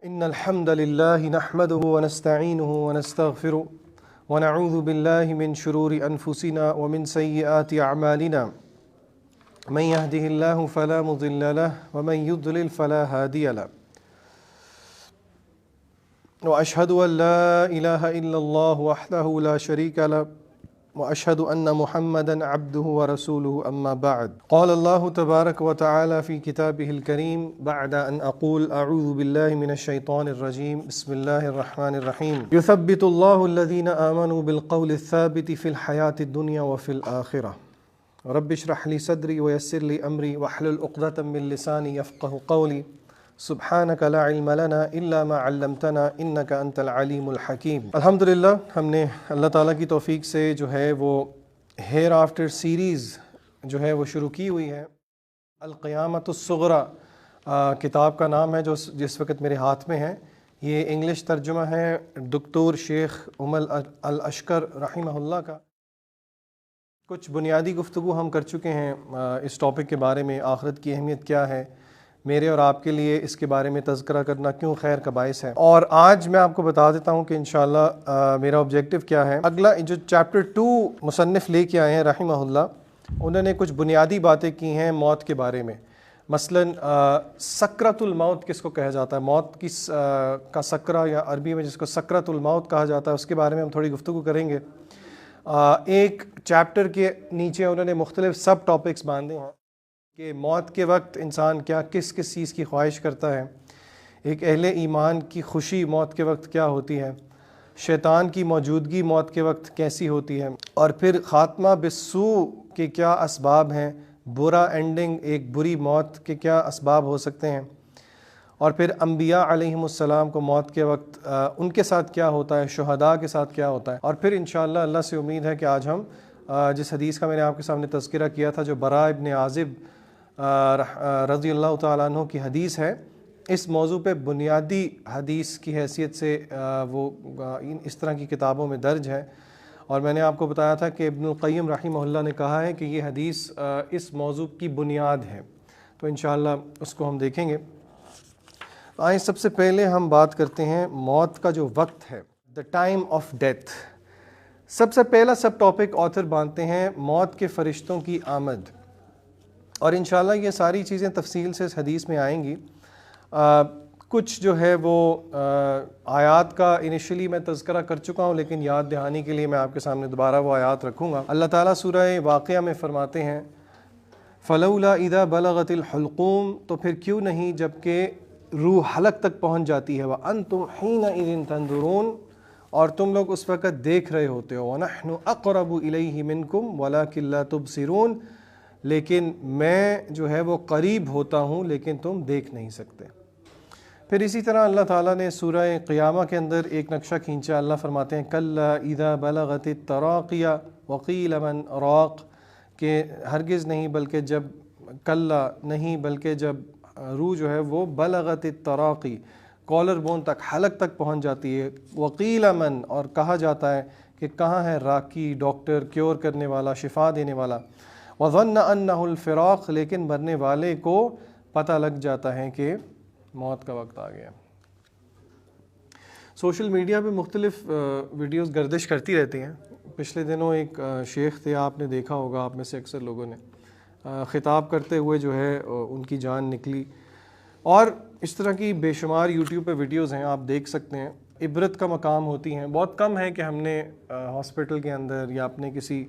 إن الحمد لله نحمده ونستعينه ونستغفره ونعوذ بالله من شرور أنفسنا ومن سيئات أعمالنا من يهده الله فلا مضل له ومن يضلل فلا هادي له وأشهد أن لا إله إلا الله وحده لا شريك له وأشهد أن محمدًا عبده ورسوله أما بعد قال الله تبارك وتعالى في كتابه الكريم بعد أن أقول أعوذ بالله من الشيطان الرجيم بسم الله الرحمن الرحيم يثبت الله الذين آمنوا بالقول الثابت في الحياة الدنيا وفي الآخرة رب اشرح لي صدري ويسر لي أمري واحلل عقدة من لساني يفقه قولي سبحانک لا علم لنا الا ما علمتنا انک انت العلیم الحکیم۔ الحمدللہ ہم نے اللہ تعالیٰ کی توفیق سے جو ہے وہ ہیئر آفٹر سیریز جو ہے وہ شروع کی ہوئی ہے۔ القیامۃ الصغریٰ کتاب کا نام ہے جو جس وقت میرے ہاتھ میں ہے۔ یہ انگلش ترجمہ ہے دکتور شیخ عمر الاشکر رحمہ اللہ کا۔ کچھ بنیادی گفتگو ہم کر چکے ہیں اس ٹاپک کے بارے میں، آخرت کی اہمیت کیا ہے، میرے اور آپ کے لیے اس کے بارے میں تذکرہ کرنا کیوں خیر کا باعث ہے، اور آج میں آپ کو بتا دیتا ہوں کہ انشاءاللہ میرا آبجیکٹیو کیا ہے۔ اگلا جو چیپٹر 2 مصنف لے کے آئے ہیں رحمہ اللہ، انہوں نے کچھ بنیادی باتیں کی ہیں موت کے بارے میں۔ مثلاً سکرۃ الموت کس کو کہا جاتا ہے، موت کی کا سکرہ یا عربی میں جس کو سکرۃ الموت کہا جاتا ہے، اس کے بارے میں ہم تھوڑی گفتگو کریں گے۔ ایک چیپٹر کے نیچے انہوں نے مختلف سب ٹاپکس باندھے ہیں کہ موت کے وقت انسان کس چیز کی خواہش کرتا ہے، ایک اہل ایمان کی خوشی موت کے وقت کیا ہوتی ہے، شیطان کی موجودگی موت کے وقت کیسی ہوتی ہے، اور پھر خاتمہ بالسوء کے کیا اسباب ہیں، برا اینڈنگ، ایک بری موت کے کیا اسباب ہو سکتے ہیں، اور پھر انبیاء علیہم السلام کو موت کے وقت ان کے ساتھ کیا ہوتا ہے، شہداء کے ساتھ کیا ہوتا ہے، اور پھر انشاءاللہ اللہ سے امید ہے کہ آج ہم جس حدیث کا میں نے آپ کے سامنے تذکرہ کیا تھا جو براء ابن عازب رضی اللہ تعالیٰ عنہ کی حدیث ہے، اس موضوع پہ بنیادی حدیث کی حیثیت سے وہ اس طرح کی کتابوں میں درج ہے، اور میں نے آپ کو بتایا تھا کہ ابن القیم رحمہ اللہ نے کہا ہے کہ یہ حدیث اس موضوع کی بنیاد ہے، تو انشاءاللہ اس کو ہم دیکھیں گے۔ آئیں سب سے پہلے ہم بات کرتے ہیں موت کا جو وقت ہے، دا ٹائم آف ڈیتھ۔ سب سے پہلا سب ٹاپک آتھر باندھتے ہیں موت کے فرشتوں کی آمد، اور انشاءاللہ یہ ساری چیزیں تفصیل سے اس حدیث میں آئیں گی۔ کچھ جو ہے وہ آیات کا انیشلی میں تذکرہ کر چکا ہوں، لیکن یاد دہانی کے لیے میں آپ کے سامنے دوبارہ وہ آیات رکھوں گا۔ اللہ تعالیٰ سورہ واقعہ میں فرماتے ہیں فَلَوْلَا إِذَا بَلَغَتِ الْحُلْقُومَ، تو پھر کیوں نہیں جب کہ روح حلق تک پہنچ جاتی ہے، وَأَنْتُمْ حِينَئِذٍ تَنْظُرُونَ، اور تم لوگ اس وقت دیکھ رہے ہوتے ہو، وَنَحْنُ أَقْرَبُ إِلَيْهِ مِنْكُمْ وَلَكِنْ لَا تُبْصِرُونَ، لیکن میں جو ہے وہ قریب ہوتا ہوں لیکن تم دیکھ نہیں سکتے۔ پھر اسی طرح اللہ تعالیٰ نے سورہ قیامہ کے اندر ایک نقشہ کھینچا، اللہ فرماتے ہیں کَلَّا إِذَا بَلَغَتِ التَّرَاقِيَ وَقِيلَ مَنْ رَاقٍ، کہ ہرگز نہیں بلکہ جب کلا نہیں بلکہ جب روح جو ہے وہ بلغت التراقی، کالر بون تک، حلق تک پہنچ جاتی ہے، وقیل من، اور کہا جاتا ہے کہ کہاں ہے راکی، ڈاکٹر، کیور کرنے والا، شفا دینے والا، وظن انہ الفراق، لیکن مرنے والے کو پتہ لگ جاتا ہے کہ موت کا وقت آ گیا۔ سوشل میڈیا پہ مختلف ویڈیوز گردش کرتی رہتی ہیں۔ پچھلے دنوں ایک شیخ تھے، آپ نے دیکھا ہوگا، آپ میں سے اکثر لوگوں نے، خطاب کرتے ہوئے جو ہے ان کی جان نکلی، اور اس طرح کی بے شمار یوٹیوب پہ ویڈیوز ہیں، آپ دیکھ سکتے ہیں، عبرت کا مقام ہوتی ہیں۔ بہت کم ہے کہ ہم نے ہاسپٹل کے اندر یا اپنے کسی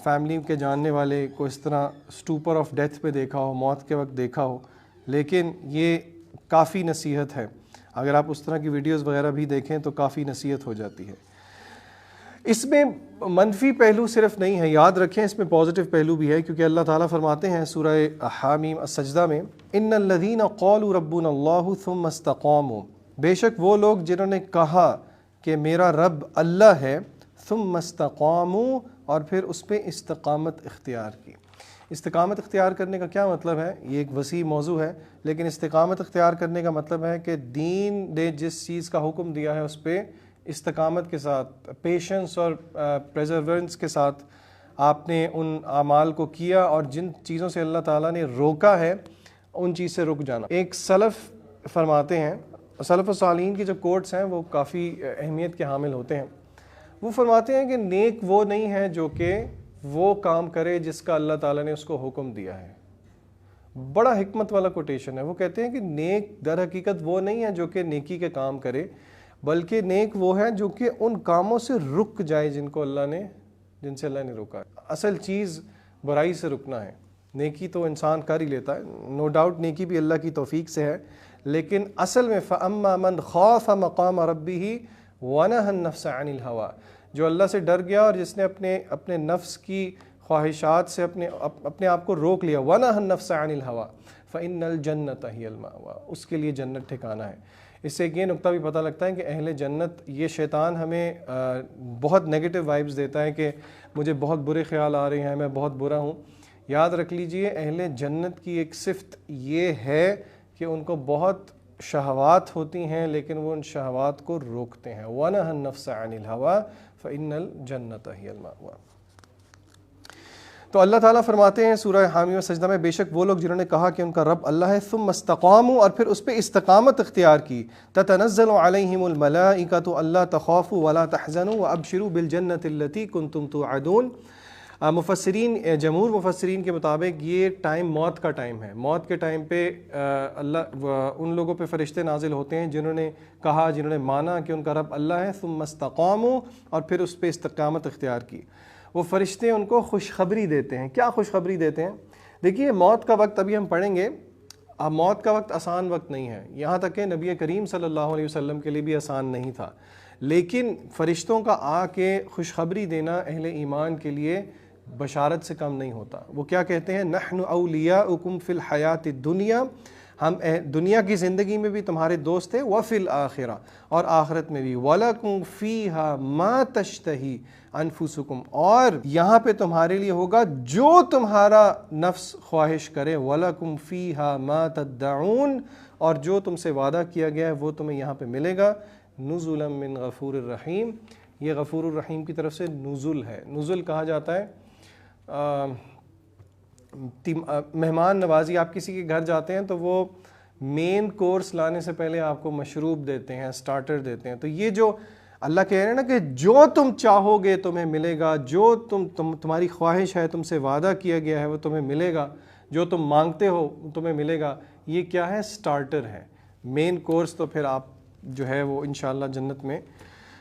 فیملی کے جاننے والے کو اس طرح سٹوپر آف ڈیتھ پہ دیکھا ہو، موت کے وقت دیکھا ہو، لیکن یہ کافی نصیحت ہے۔ اگر آپ اس طرح کی ویڈیوز وغیرہ بھی دیکھیں تو کافی نصیحت ہو جاتی ہے۔ اس میں منفی پہلو صرف نہیں ہے، یاد رکھیں اس میں پازیٹیو پہلو بھی ہے، کیونکہ اللہ تعالیٰ فرماتے ہیں سورہ حامیم السجدہ میں ان الذین قالوا ربنا اللہ ثم استقاموا، بے شک وہ لوگ جنہوں نے کہا کہ میرا رب اللہ ہے، ثم استقاموا، اور پھر اس پہ استقامت اختیار کی۔ استقامت اختیار کرنے کا کیا مطلب ہے؟ یہ ایک وسیع موضوع ہے، لیکن استقامت اختیار کرنے کا مطلب ہے کہ دین نے جس چیز کا حکم دیا ہے اس پہ استقامت کے ساتھ، پیشنس اور پریزرورنس کے ساتھ آپ نے ان اعمال کو کیا، اور جن چیزوں سے اللہ تعالیٰ نے روکا ہے ان چیز سے رک جانا۔ ایک سلف فرماتے ہیں سلف الصالحین کی جو کوٹس ہیں وہ کافی اہمیت کے حامل ہوتے ہیں. وہ فرماتے ہیں کہ نیک وہ نہیں ہے جو کہ وہ کام کرے جس کا اللہ تعالیٰ نے اس کو حکم دیا ہے. بڑا حکمت والا کوٹیشن ہے. وہ کہتے ہیں کہ نیک در حقیقت وہ نہیں ہے جو کہ نیکی کے کام کرے، بلکہ نیک وہ ہے جو کہ ان کاموں سے رک جائے جن سے اللہ نے روکا ہے. اصل چیز برائی سے رکنا ہے. نیکی تو انسان کر ہی لیتا ہے، نو ڈاؤٹ نیکی بھی اللہ کی توفیق سے ہے، لیکن اصل میں فَأَمَّا مَنْ خَافَ مَقَامَ رَبِّهِ وَنَهَى النَّفْسَ عَنِ الْهَوَىٰ، جو اللہ سے ڈر گیا اور جس نے اپنے نفس کی خواہشات سے اپنے آپ کو روک لیا. وَنَهَى النَّفْسَ عَنِ الْهَوَىٰ فَإِنَّ الْجَنَّةَ هِيَ الْمَأْوَىٰ، اس کے لیے جنت ٹھکانہ ہے. اس سے ایک یہ نقطہ بھی پتہ لگتا ہے کہ اہل جنت، یہ شیطان ہمیں بہت نیگیٹو وائبز دیتا ہے کہ مجھے بہت برے خیال آ رہے ہیں، میں بہت برا ہوں. یاد رکھ لیجئے اہل جنت کی ایک صفت یہ ہے کہ ان کو بہت شہوات ہوتی ہیں لیکن وہ ان شہوات کو روکتے ہیں. وَنَهَى النَّفْسَ عَنِ الْهَوَىٰ فَإِنَّ الْجَنَّةَ هِيَ الْمَأْوَىٰ. تو اللہ تعالیٰ فرماتے ہیں سورہ حامی و سجدہ میں، بے شک وہ لوگ جنہوں نے کہا کہ ان کا رب اللہ ہے، ثم استقاموا، اور پھر اس پہ استقامت اختیار کی، تتنزل علیہم الملائکۃ الا تخافوا ولا تحزنوا وابشروا بالجنۃ التي کنتم توعدون. مفسرین، جمہور مفسرین کے مطابق یہ ٹائم موت کا ٹائم ہے. موت کے ٹائم پہ اللہ ان لوگوں پہ فرشتے نازل ہوتے ہیں جنہوں نے کہا، جنہوں نے مانا کہ ان کا رب اللہ ہے، ثم استقاموا، اور پھر اس پہ استقامت اختیار کی. وہ فرشتے ان کو خوشخبری دیتے ہیں. کیا خوشخبری دیتے ہیں؟ دیکھیے موت کا وقت ابھی ہم پڑھیں گے. اب موت کا وقت آسان وقت نہیں ہے، یہاں تک کہ نبی کریم صلی اللہ علیہ وسلم کے لیے بھی آسان نہیں تھا، لیکن فرشتوں کا آ کے خوشخبری دینا اہل ایمان کے لیے بشارت سے کم نہیں ہوتا. وہ کیا کہتے ہیں؟ نحن اولیاؤکم فی الحیات الدنیا، ہم دنیا کی زندگی میں بھی تمہارے دوست تھے، وفی الآخرہ، اور آخرت میں بھی، وَلَكُمْ فِيهَا مَا تَشْتَهِي أَنفُسُكُمْ، اور یہاں پہ تمہارے لیے ہوگا جو تمہارا نفس خواہش کرے، وَلَكُمْ فِيهَا مَا تَدَّعُونَ، اور جو تم سے وعدہ کیا گیا ہے وہ تمہیں یہاں پہ ملے گا. نُزُلًا مِّن غَفُورٍ الرحیم، یہ غفور الرحیم کی طرف سے نزل ہے. نزل کہا جاتا ہے مہمان نوازی. آپ کسی کے گھر جاتے ہیں تو وہ مین کورس لانے سے پہلے آپ کو مشروب دیتے ہیں، سٹارٹر دیتے ہیں. تو یہ جو اللہ کہہ رہے ہیں نا کہ جو تم چاہو گے تمہیں ملے گا، جو تمہاری خواہش ہے، تم سے وعدہ کیا گیا ہے وہ تمہیں ملے گا، جو تم مانگتے ہو تمہیں ملے گا. یہ کیا ہے؟ سٹارٹر ہے. مین کورس تو پھر آپ جو ہے وہ انشاءاللہ جنت میں.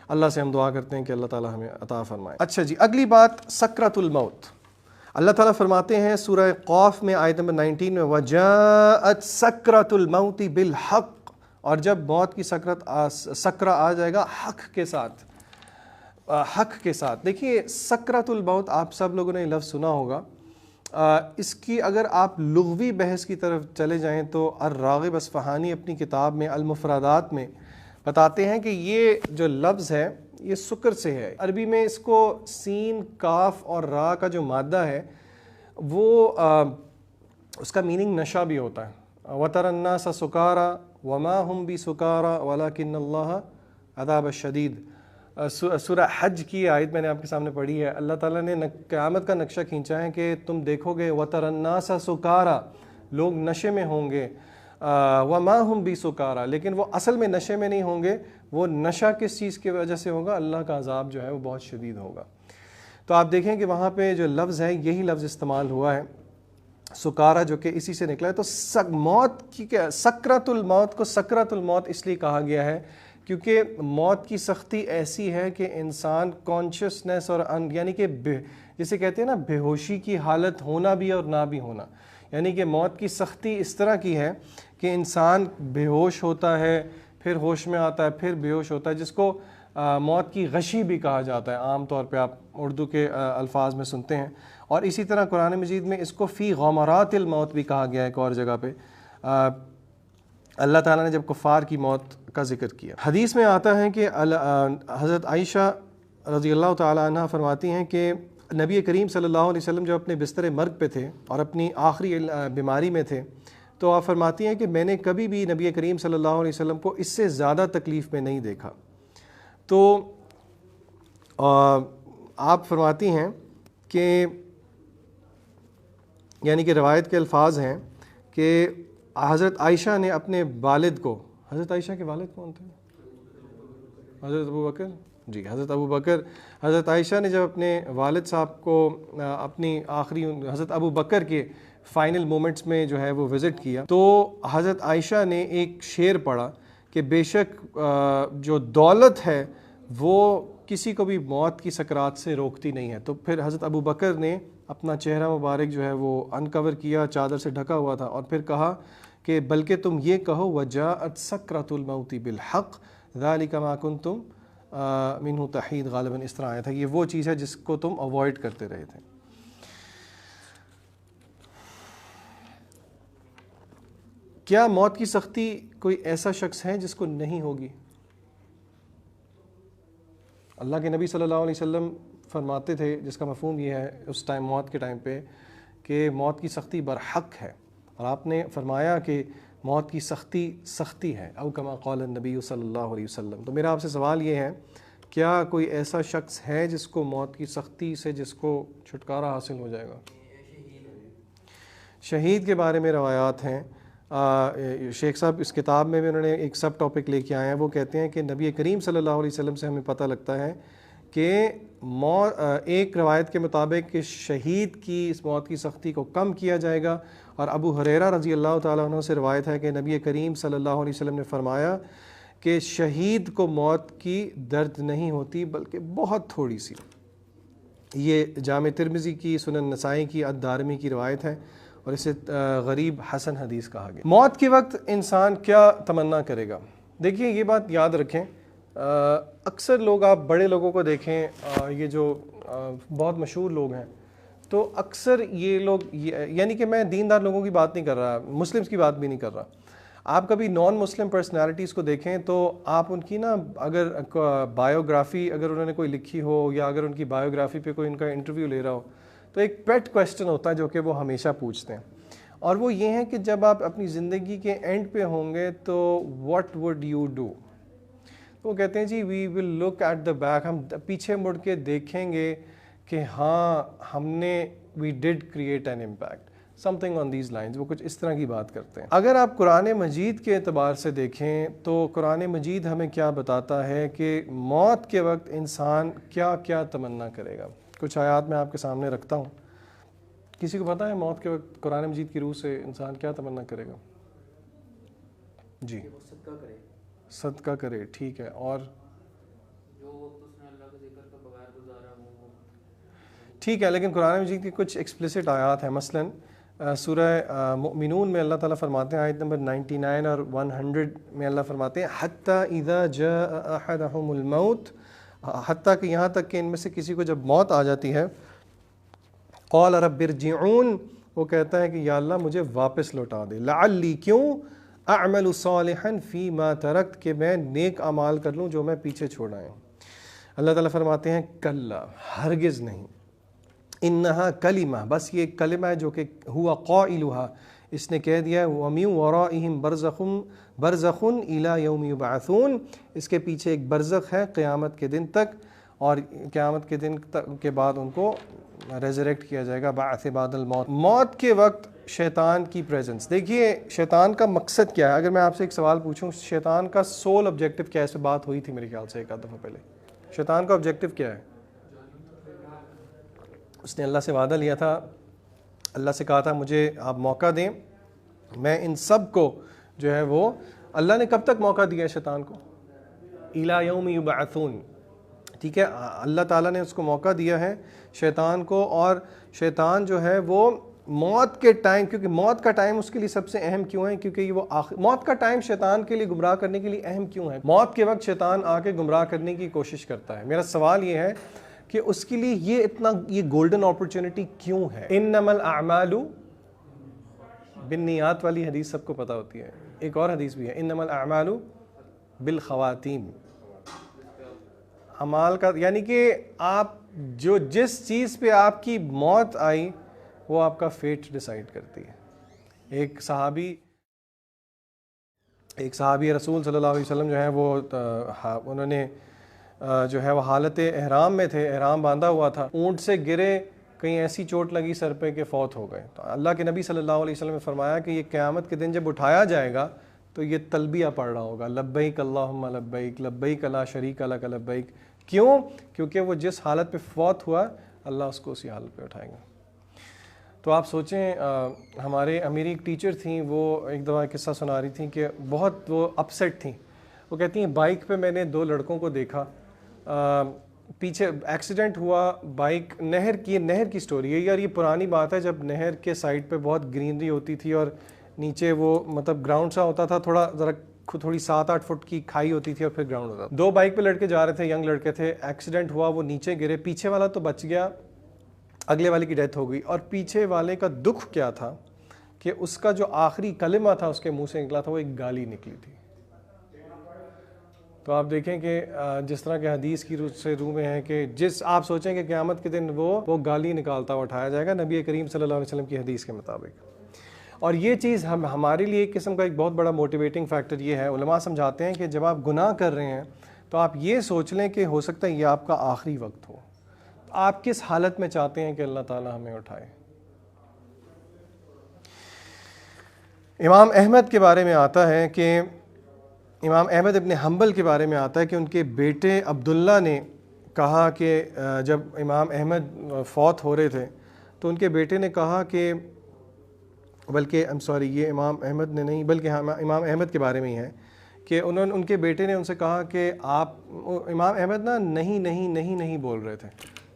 اللہ سے ہم دعا کرتے ہیں کہ اللہ تعالی ہمیں عطا فرمائے. اچھا جی، اگلی بات سکرۃ الموت. اللہ تعالیٰ فرماتے ہیں سورہ قاف میں آیت نمبر 19 میں، وَجَاءَتْ سَكْرَةُ الْمَوْتِ بِالْحَقِّ، اور جب موت کی سکرہ آ جائے گا حق کے ساتھ. حق کے ساتھ. دیکھیے سکرۃ الموت آپ سب لوگوں نے یہ لفظ سنا ہوگا. اس کی اگر آپ لغوی بحث کی طرف چلے جائیں تو الراغب اصفہانی اپنی کتاب میں المفردات میں بتاتے ہیں کہ یہ جو لفظ ہے یہ سکر سے ہے. عربی میں اس کو سین، کاف اور را کا جو مادہ ہے وہ اس کا میننگ نشہ بھی ہوتا ہے. وَتَرَى النَّاسَ سُكَارَىٰ وَمَا هُمْ بِسُكَارَىٰ وَلَكِنَّ اللَّهَ عَذَابَ الشَّدِيدِ. سورہ حج کی آیت میں نے آپ کے سامنے پڑھی ہے. اللہ تعالیٰ نے قیامت کا نقشہ کھینچا ہے کہ تم دیکھو گے وَتَرَى النَّاسَ سُكَارَىٰ، لوگ نشے میں ہوں گے، وَمَا هُمْ بِسُكَارَىٰ، لیکن وہ اصل میں نشے میں نہیں ہوں گے. وہ نشہ کس چیز کی وجہ سے ہوگا؟ اللہ کا عذاب جو ہے وہ بہت شدید ہوگا. تو آپ دیکھیں کہ وہاں پہ جو لفظ ہے یہی لفظ استعمال ہوا ہے سکارہ، جو کہ اسی سے نکلا ہے. تو موت کی سکرۃ الموت کو سکرۃ الموت اس لیے کہا گیا ہے کیونکہ موت کی سختی ایسی ہے کہ انسان کانشیسنیس اور یعنی کہ جسے کہتے ہیں نا بے ہوشی کی حالت ہونا بھی اور نہ بھی ہونا. یعنی کہ موت کی سختی اس طرح کی ہے کہ انسان بے ہوش ہوتا ہے، پھر ہوش میں آتا ہے، پھر بے ہوش ہوتا ہے، جس کو موت کی غشی بھی کہا جاتا ہے. عام طور پہ آپ اردو کے الفاظ میں سنتے ہیں. اور اسی طرح قرآن مجید میں اس کو فی غمرات الموت بھی کہا گیا ہے ایک اور جگہ پہ. اللہ تعالیٰ نے جب کفار کی موت کا ذکر کیا. حدیث میں آتا ہے کہ حضرت عائشہ رضی اللہ تعالیٰ عنہ فرماتی ہیں کہ نبی کریم صلی اللہ علیہ وسلم جب اپنے بستر مرگ پہ تھے اور اپنی آخری بیماری میں تھے تو آپ فرماتی ہیں کہ میں نے کبھی بھی نبی کریم صلی اللہ علیہ وسلم کو اس سے زیادہ تکلیف میں نہیں دیکھا. تو آپ فرماتی ہیں کہ یعنی کہ روایت کے الفاظ ہیں کہ حضرت عائشہ نے اپنے والد کو حضرت عائشہ کے والد کون تھے؟ حضرت ابو بکر. جی حضرت ابو بکر. حضرت عائشہ نے جب اپنے والد صاحب کو اپنی آخری حضرت ابو بکر کے فائنل مومنٹس میں جو ہے وہ وزٹ کیا تو حضرت عائشہ نے ایک شعر پڑھا کہ بے شک جو دولت ہے وہ کسی کو بھی موت کی سکرات سے روکتی نہیں ہے. تو پھر حضرت ابو بکر نے اپنا چہرہ مبارک جو ہے وہ انکور کیا، چادر سے ڈھکا ہوا تھا، اور پھر کہا کہ بلکہ تم یہ کہو وجاءت سکرۃ الموت بالحق ذلک ما کنتم منہ تحید. غالباً اس طرح آیا تھا، یہ وہ چیز ہے جس کو تم اوائڈ کرتے رہے تھے. کیا موت کی سختی کوئی ایسا شخص ہے جس کو نہیں ہوگی؟ اللہ کے نبی صلی اللہ علیہ وسلم فرماتے تھے، جس کا مفہوم یہ ہے اس ٹائم موت کے ٹائم پہ کہ موت کی سختی برحق ہے، اور آپ نے فرمایا کہ موت کی سختی سختی ہے، او کما قال النبی صلی اللہ علیہ وسلم. تو میرا آپ سے سوال یہ ہے، کیا کوئی ایسا شخص ہے جس کو موت کی سختی سے جس کو چھٹکارا حاصل ہو جائے گا؟ شہید کے بارے میں روایات ہیں. شیخ صاحب اس کتاب میں بھی انہوں نے ایک سب ٹاپک لے کے آئے ہیں. وہ کہتے ہیں کہ نبی کریم صلی اللہ علیہ وسلم سے ہمیں پتہ لگتا ہے کہ ایک روایت کے مطابق کہ شہید کی اس موت کی سختی کو کم کیا جائے گا، اور ابو ہریرہ رضی اللہ تعالیٰ عنہ سے روایت ہے کہ نبی کریم صلی اللہ علیہ وسلم نے فرمایا کہ شہید کو موت کی درد نہیں ہوتی بلکہ بہت تھوڑی سی. یہ جامع ترمذی کی، سنن نسائی کی، الدارمی کی روایت ہے، اور اسے غریب حسن حدیث کہا گیا. موت کے وقت انسان کیا تمنا کرے گا؟ دیکھیے یہ بات یاد رکھیں، اکثر لوگ، آپ بڑے لوگوں کو دیکھیں، یہ جو بہت مشہور لوگ ہیں، تو اکثر یہ لوگ، یعنی کہ میں دیندار لوگوں کی بات نہیں کر رہا، مسلمز کی بات بھی نہیں کر رہا، آپ کبھی نان مسلم پرسنالٹیز کو دیکھیں تو آپ ان کی نا، اگر بایوگرافی اگر انہوں نے کوئی لکھی ہو، یا اگر ان کی بایوگرافی پہ کوئی ان کا انٹرویو لے رہا ہو، تو ایک پیٹ کویسچن ہوتا ہے جو کہ وہ ہمیشہ پوچھتے ہیں، اور وہ یہ ہے کہ جب آپ اپنی زندگی کے اینڈ پہ ہوں گے تو واٹ وڈ یو ڈو؟ تو وہ کہتے ہیں جی وی ول لک ایٹ دا بیک، ہم پیچھے مڑ کے دیکھیں گے کہ ہاں ہم نے we did create an impact, something on these lines. وہ کچھ اس طرح کی بات کرتے ہیں. اگر آپ قرآن مجید کے اعتبار سے دیکھیں تو قرآن مجید ہمیں کیا بتاتا ہے کہ موت کے وقت انسان کیا کیا تمنا کرے گا. کچھ آیات میں آپ کے سامنے رکھتا ہوں. کسی کو پتہ ہے موت کے وقت قرآن مجید کی روح سے انسان کیا تمنا کرے گا؟ جی صدقہ کرے، ٹھیک ہے. اور ٹھیک ہے، لیکن قرآن مجید کی کچھ ایکسپلیسٹ آیات ہیں. مثلا سورہ مؤمنون میں اللہ تعالیٰ فرماتے ہیں، آیت نمبر 99 اور 100 میں اللہ فرماتے ہیں حتیٰ اذا جاء احدهم الموت، حتیٰ کہ یہاں تک کہ ان میں سے کسی کو جب موت آ جاتی ہے، قال رب ارجعون، وہ کہتا ہے کہ یا اللہ مجھے واپس لوٹا دے، لعلی، کیوں، اعمل صالحا فیما ترکت، کہ میں نیک اعمال کر لوں جو میں پیچھے چھوڑ آیا ہوں. اللہ تعالیٰ فرماتے ہیں کلا، ہرگز نہیں، انہا کلمہ، بس یہ ایک کلمہ ہے جو کہ ہوا قائلہا، اس نے کہہ دیا ہے، وَمِن وَرَائِهِمْ بَرْزَخٌ إِلَى يَوْمِ يُبْعَثُونَ، اس کے پیچھے ایک برزخ ہے قیامت کے دن تک، اور قیامت کے دن کے بعد ان کو ریزریکٹ کیا جائے گا، بعث بعد الموت. موت کے وقت شیطان کی پریزنس، دیکھیے شیطان کا مقصد کیا ہے. اگر میں آپ سے ایک سوال پوچھوں، شیطان کا سول آبجیکٹو کیا ہے؟ اس پہ بات ہوئی تھی میرے خیال سے ایک آدھ دفعہ پہلے. شیطان کا آبجیکٹو کیا ہے؟ اس نے اللہ سے وعدہ لیا تھا، اللہ سے کہا تھا مجھے آپ موقع دیں، میں ان سب کو جو ہے وہ، اللہ نے کب تک موقع دیا ہے شیطان کو؟ الی یوم یبعثون، ٹھیک ہے. اللہ تعالیٰ نے اس کو موقع دیا ہے شیطان کو، اور شیطان جو ہے وہ موت کے ٹائم، کیونکہ موت کا ٹائم اس کے لیے سب سے اہم کیوں ہے؟ کیونکہ وہ موت کا ٹائم شیطان کے لیے گمراہ کرنے کے لیے اہم کیوں ہے؟ موت کے وقت شیطان آ کے گمراہ کرنے کی کوشش کرتا ہے. میرا سوال یہ ہے کہ اس کے لیے یہ گولڈن اپرچونٹی کیوں ہے؟ انما الاعمال بالنیات والی حدیث سب کو پتہ ہوتی ہے. ایک اور حدیث بھی ہے، انما الاعمال بالخواتیم، اعمال کا، یعنی کہ آپ جو جس چیز پہ آپ کی موت آئی وہ آپ کا فیٹ ڈیسائیڈ کرتی ہے. ایک صحابی رسول صلی اللہ علیہ وسلم جو ہے وہ انہوں نے جو ہے وہ حالت احرام میں تھے، احرام باندھا ہوا تھا، اونٹ سے گرے، کہیں ایسی چوٹ لگی سر پہ کہ فوت ہو گئے. تو اللہ کے نبی صلی اللہ علیہ وسلم نے فرمایا کہ یہ قیامت کے دن جب اٹھایا جائے گا تو یہ تلبیہ پڑھ رہا ہوگا، لبیک اللہم لبیک، لبیک لا شریک لک لبیک۔ کیوں؟ کیونکہ وہ جس حالت پہ فوت ہوا اللہ اس کو اسی حالت پہ اٹھائے گا۔ تو آپ سوچیں، ہمارے میری ایک ٹیچر تھیں، وہ ایک دفعہ قصہ سنا رہی تھیں کہ بہت وہ اپسیٹ تھیں۔ وہ کہتی ہیں بائک پہ میں نے 2 لڑکوں کو دیکھا، پیچھے ایکسیڈنٹ ہوا، بائک نہر کی سٹوری ہے یار، یہ پرانی بات ہے جب نہر کے سائڈ پہ بہت گرینری ہوتی تھی اور نیچے وہ مطلب گراؤنڈ سا ہوتا تھا، تھوڑی 7-8 فٹ کی کھائی ہوتی تھی اور پھر گراؤنڈ ہوتا تھا۔ 2 بائک پہ لڑکے جا رہے تھے، ینگ لڑکے تھے، ایکسیڈنٹ ہوا، وہ نیچے گرے، پیچھے والا تو بچ گیا، اگلے والے کی ڈیتھ ہو گئی۔ اور پیچھے والے کا دکھ کیا تھا کہ اس کا جو آخری کلمہ تھا اس کے منہ سے نکلا تھا وہ ایک گالی نکلی تھی۔ تو آپ دیکھیں کہ جس طرح کے حدیث کی روح میں ہے کہ آپ سوچیں کہ قیامت کے دن وہ گالی نکالتا ہوا اٹھایا جائے گا نبی کریم صلی اللہ علیہ وسلم کی حدیث کے مطابق۔ اور یہ چیز ہمارے لیے ایک قسم کا ایک بہت بڑا موٹیویٹنگ فیکٹر یہ ہے، علماء سمجھاتے ہیں کہ جب آپ گناہ کر رہے ہیں تو آپ یہ سوچ لیں کہ ہو سکتا ہے یہ آپ کا آخری وقت ہو، آپ کس حالت میں چاہتے ہیں کہ اللہ تعالیٰ ہمیں اٹھائے۔ امام احمد کے بارے میں آتا ہے کہ امام احمد ابن حنبل کے بارے میں آتا ہے کہ ان کے بیٹے عبداللہ نے کہا کہ جب امام احمد فوت ہو رہے تھے تو ان کے بیٹے نے کہا کہ بلکہ یہ امام احمد نے نہیں بلکہ امام احمد کے بارے میں ہی ہے کہ ان کے بیٹے نے ان سے کہا کہ آپ، امام احمد نا نہیں بول رہے تھے،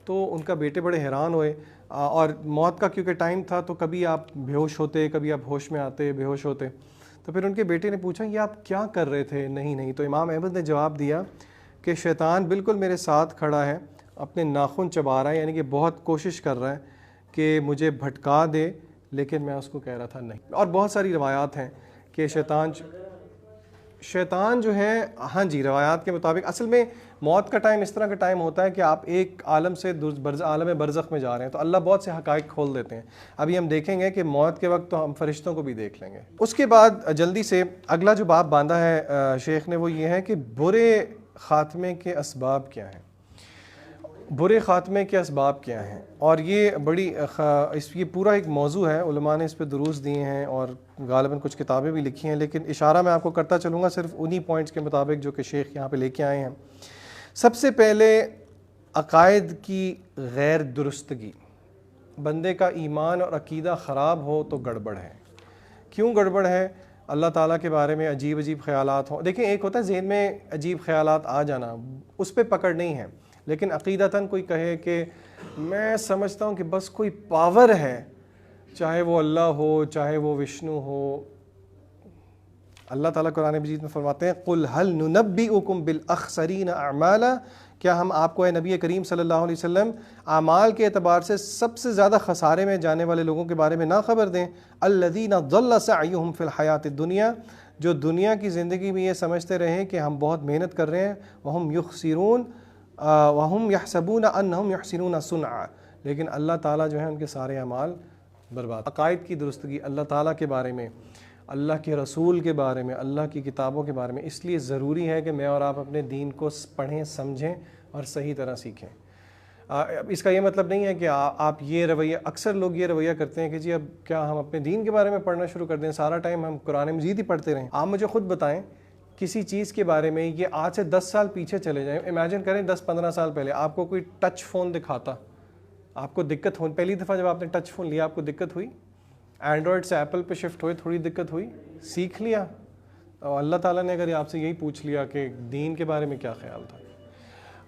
تو ان کا بیٹے بڑے حیران ہوئے، اور موت کا کیونکہ ٹائم تھا تو کبھی آپ بے ہوش ہوتے، کبھی آپ ہوش میں آتے، بے ہوش ہوتے۔ تو پھر ان کے بیٹے نے پوچھا یہ آپ کیا کر رہے تھے؟ نہیں۔ تو امام احمد نے جواب دیا کہ شیطان بالکل میرے ساتھ کھڑا ہے، اپنے ناخن چبا رہا ہے، یعنی کہ بہت کوشش کر رہا ہے کہ مجھے بھٹکا دے، لیکن میں اس کو کہہ رہا تھا نہیں۔ اور بہت ساری روایات ہیں کہ شیطان جو ہے، ہاں جی، روایات کے مطابق اصل میں موت کا ٹائم اس طرح کا ٹائم ہوتا ہے کہ آپ ایک عالم سے عالم برزخ میں جا رہے ہیں، تو اللہ بہت سے حقائق کھول دیتے ہیں۔ ابھی ہم دیکھیں گے کہ موت کے وقت تو ہم فرشتوں کو بھی دیکھ لیں گے۔ اس کے بعد جلدی سے اگلا جو باب باندھا ہے شیخ نے وہ یہ ہے کہ برے خاتمے کے اسباب کیا ہیں، برے خاتمے کے اسباب کیا ہیں۔ اور یہ یہ پورا ایک موضوع ہے، علماء نے اس پہ دروس دیے ہیں اور غالباً کچھ کتابیں بھی لکھی ہیں، لیکن اشارہ میں آپ کو کرتا چلوں گا صرف انہی پوائنٹس کے مطابق جو کہ شیخ یہاں پہ لے کے آئے ہیں۔ سب سے پہلے عقائد کی غیر درستگی، بندے کا ایمان اور عقیدہ خراب ہو تو گڑبڑ ہے۔ کیوں گڑبڑ ہے؟ اللہ تعالیٰ کے بارے میں عجیب خیالات ہوں۔ دیکھیں، ایک ہوتا ہے ذہن میں عجیب خیالات آ جانا، اس پہ پکڑ نہیں ہے، لیکن عقیدتاً کوئی کہے کہ میں سمجھتا ہوں کہ بس کوئی پاور ہے، چاہے وہ اللہ ہو، چاہے وہ وشنو ہو۔ اللہ تعالیٰ قرآن مجید میں فرماتے ہیں قُلْ هَلْ نُنَبِّئُكُمْ بِالْأَخْسَرِينَ أَعْمَالًا، کیا ہم آپ کو اے نبی کریم صلی اللہ علیہ وسلم اعمال کے اعتبار سے سب سے زیادہ خسارے میں جانے والے لوگوں کے بارے میں نہ خبر دیں؟ الَّذِينَ ضَلَّ سَعْيُهُمْ فِي الْحَيَاةِ الدُّنْيَا، جو دنیا کی زندگی میں یہ سمجھتے رہے کہ ہم بہت محنت کر رہے ہیں، وَهُمْ يَحْسَبُونَ أَنَّهُمْ يُحْسِنُونَ صُنْعًا، لیکن اللہ تعالیٰ جو ہے ان کے سارے اعمال برباد۔ عقائد کی درستگی، اللہ تعالیٰ کے بارے میں، اللہ کے رسول کے بارے میں، اللہ کی کتابوں کے بارے میں، اس لیے ضروری ہے کہ میں اور آپ اپنے دین کو پڑھیں، سمجھیں اور صحیح طرح سیکھیں۔ اس کا یہ مطلب نہیں ہے کہ آپ یہ رویہ، اکثر لوگ یہ رویہ کرتے ہیں کہ جی اب کیا ہم اپنے دین کے بارے میں پڑھنا شروع کر دیں، سارا ٹائم ہم قرآن مجید ہی پڑھتے رہیں۔ آپ مجھے خود بتائیں کسی چیز کے بارے میں، یہ آج سے 10 سال پیچھے چلے جائیں، امیجن کریں 10-15 سال پہلے آپ کو کوئی ٹچ فون دکھاتا، آپ کو دقت ہوئی؟ پہلی دفعہ جب آپ نے ٹچ فون لیا آپ کو دقت ہوئی؟ اینڈرائڈ سے ایپل پہ شفٹ ہوئے تھوڑی دقت ہوئی؟ سیکھ لیا؟ اور اللہ تعالیٰ نے اگر آپ سے یہی پوچھ لیا کہ دین کے بارے میں کیا خیال تھا؟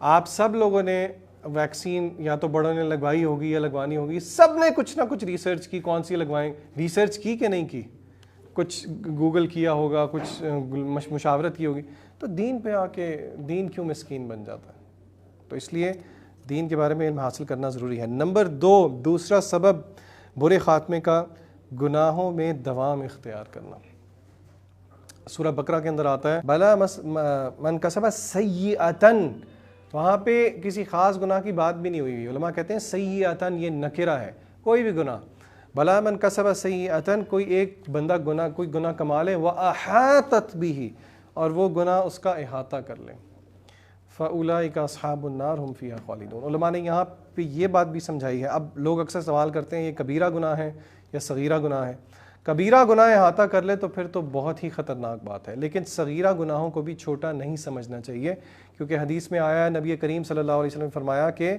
آپ سب لوگوں نے ویکسین یا تو بڑوں نے لگوائی ہوگی یا لگوانی ہوگی، سب نے کچھ نہ کچھ ریسرچ کی، کون سی لگوائیں، ریسرچ کی کہ نہیں کی؟ کچھ گوگل کیا ہوگا، کچھ مشاورت کی ہوگی۔ تو دین پہ آ کے دین کیوں مسکین بن جاتا ہے؟ تو اس لیے دین کے بارے میں علم حاصل کرنا ضروری ہے۔ نمبر 2، دوسرا سبب برے خاتمے کا، گناہوں میں دوام اختیار کرنا۔ سورہ بقرہ کے اندر آتا ہے بلا من کسب سیئۃ، وہاں پہ کسی خاص گناہ کی بات بھی نہیں ہوئی۔ علماء کہتے ہیں سیئۃ یہ نکرہ ہے، کوئی بھی گناہ، بلا من کسب سیئۃ، کوئی ایک بندہ کوئی گناہ کما لے، وَأَحَاطَتْ بِهِ، اور وہ گناہ اس کا احاطہ کر لے، فَأُولَٰئِکَ أَصْحَابُ النَّارِ هُمْ فِيهَا خَالِدُونَ۔ علماء نے یہاں پہ یہ بات بھی سمجھائی ہے۔ اب لوگ اکثر سوال کرتے ہیں یہ کبیرہ گناہ ہے یا صغیرہ گناہ ہے؟ کبیرہ گناہ احاطہ کر لے تو پھر تو بہت ہی خطرناک بات ہے، لیکن صغیرہ گناہوں کو بھی چھوٹا نہیں سمجھنا چاہیے، کیونکہ حدیث میں آیا ہے، نبی کریم صلی اللہ علیہ وسلم نے فرمایا کہ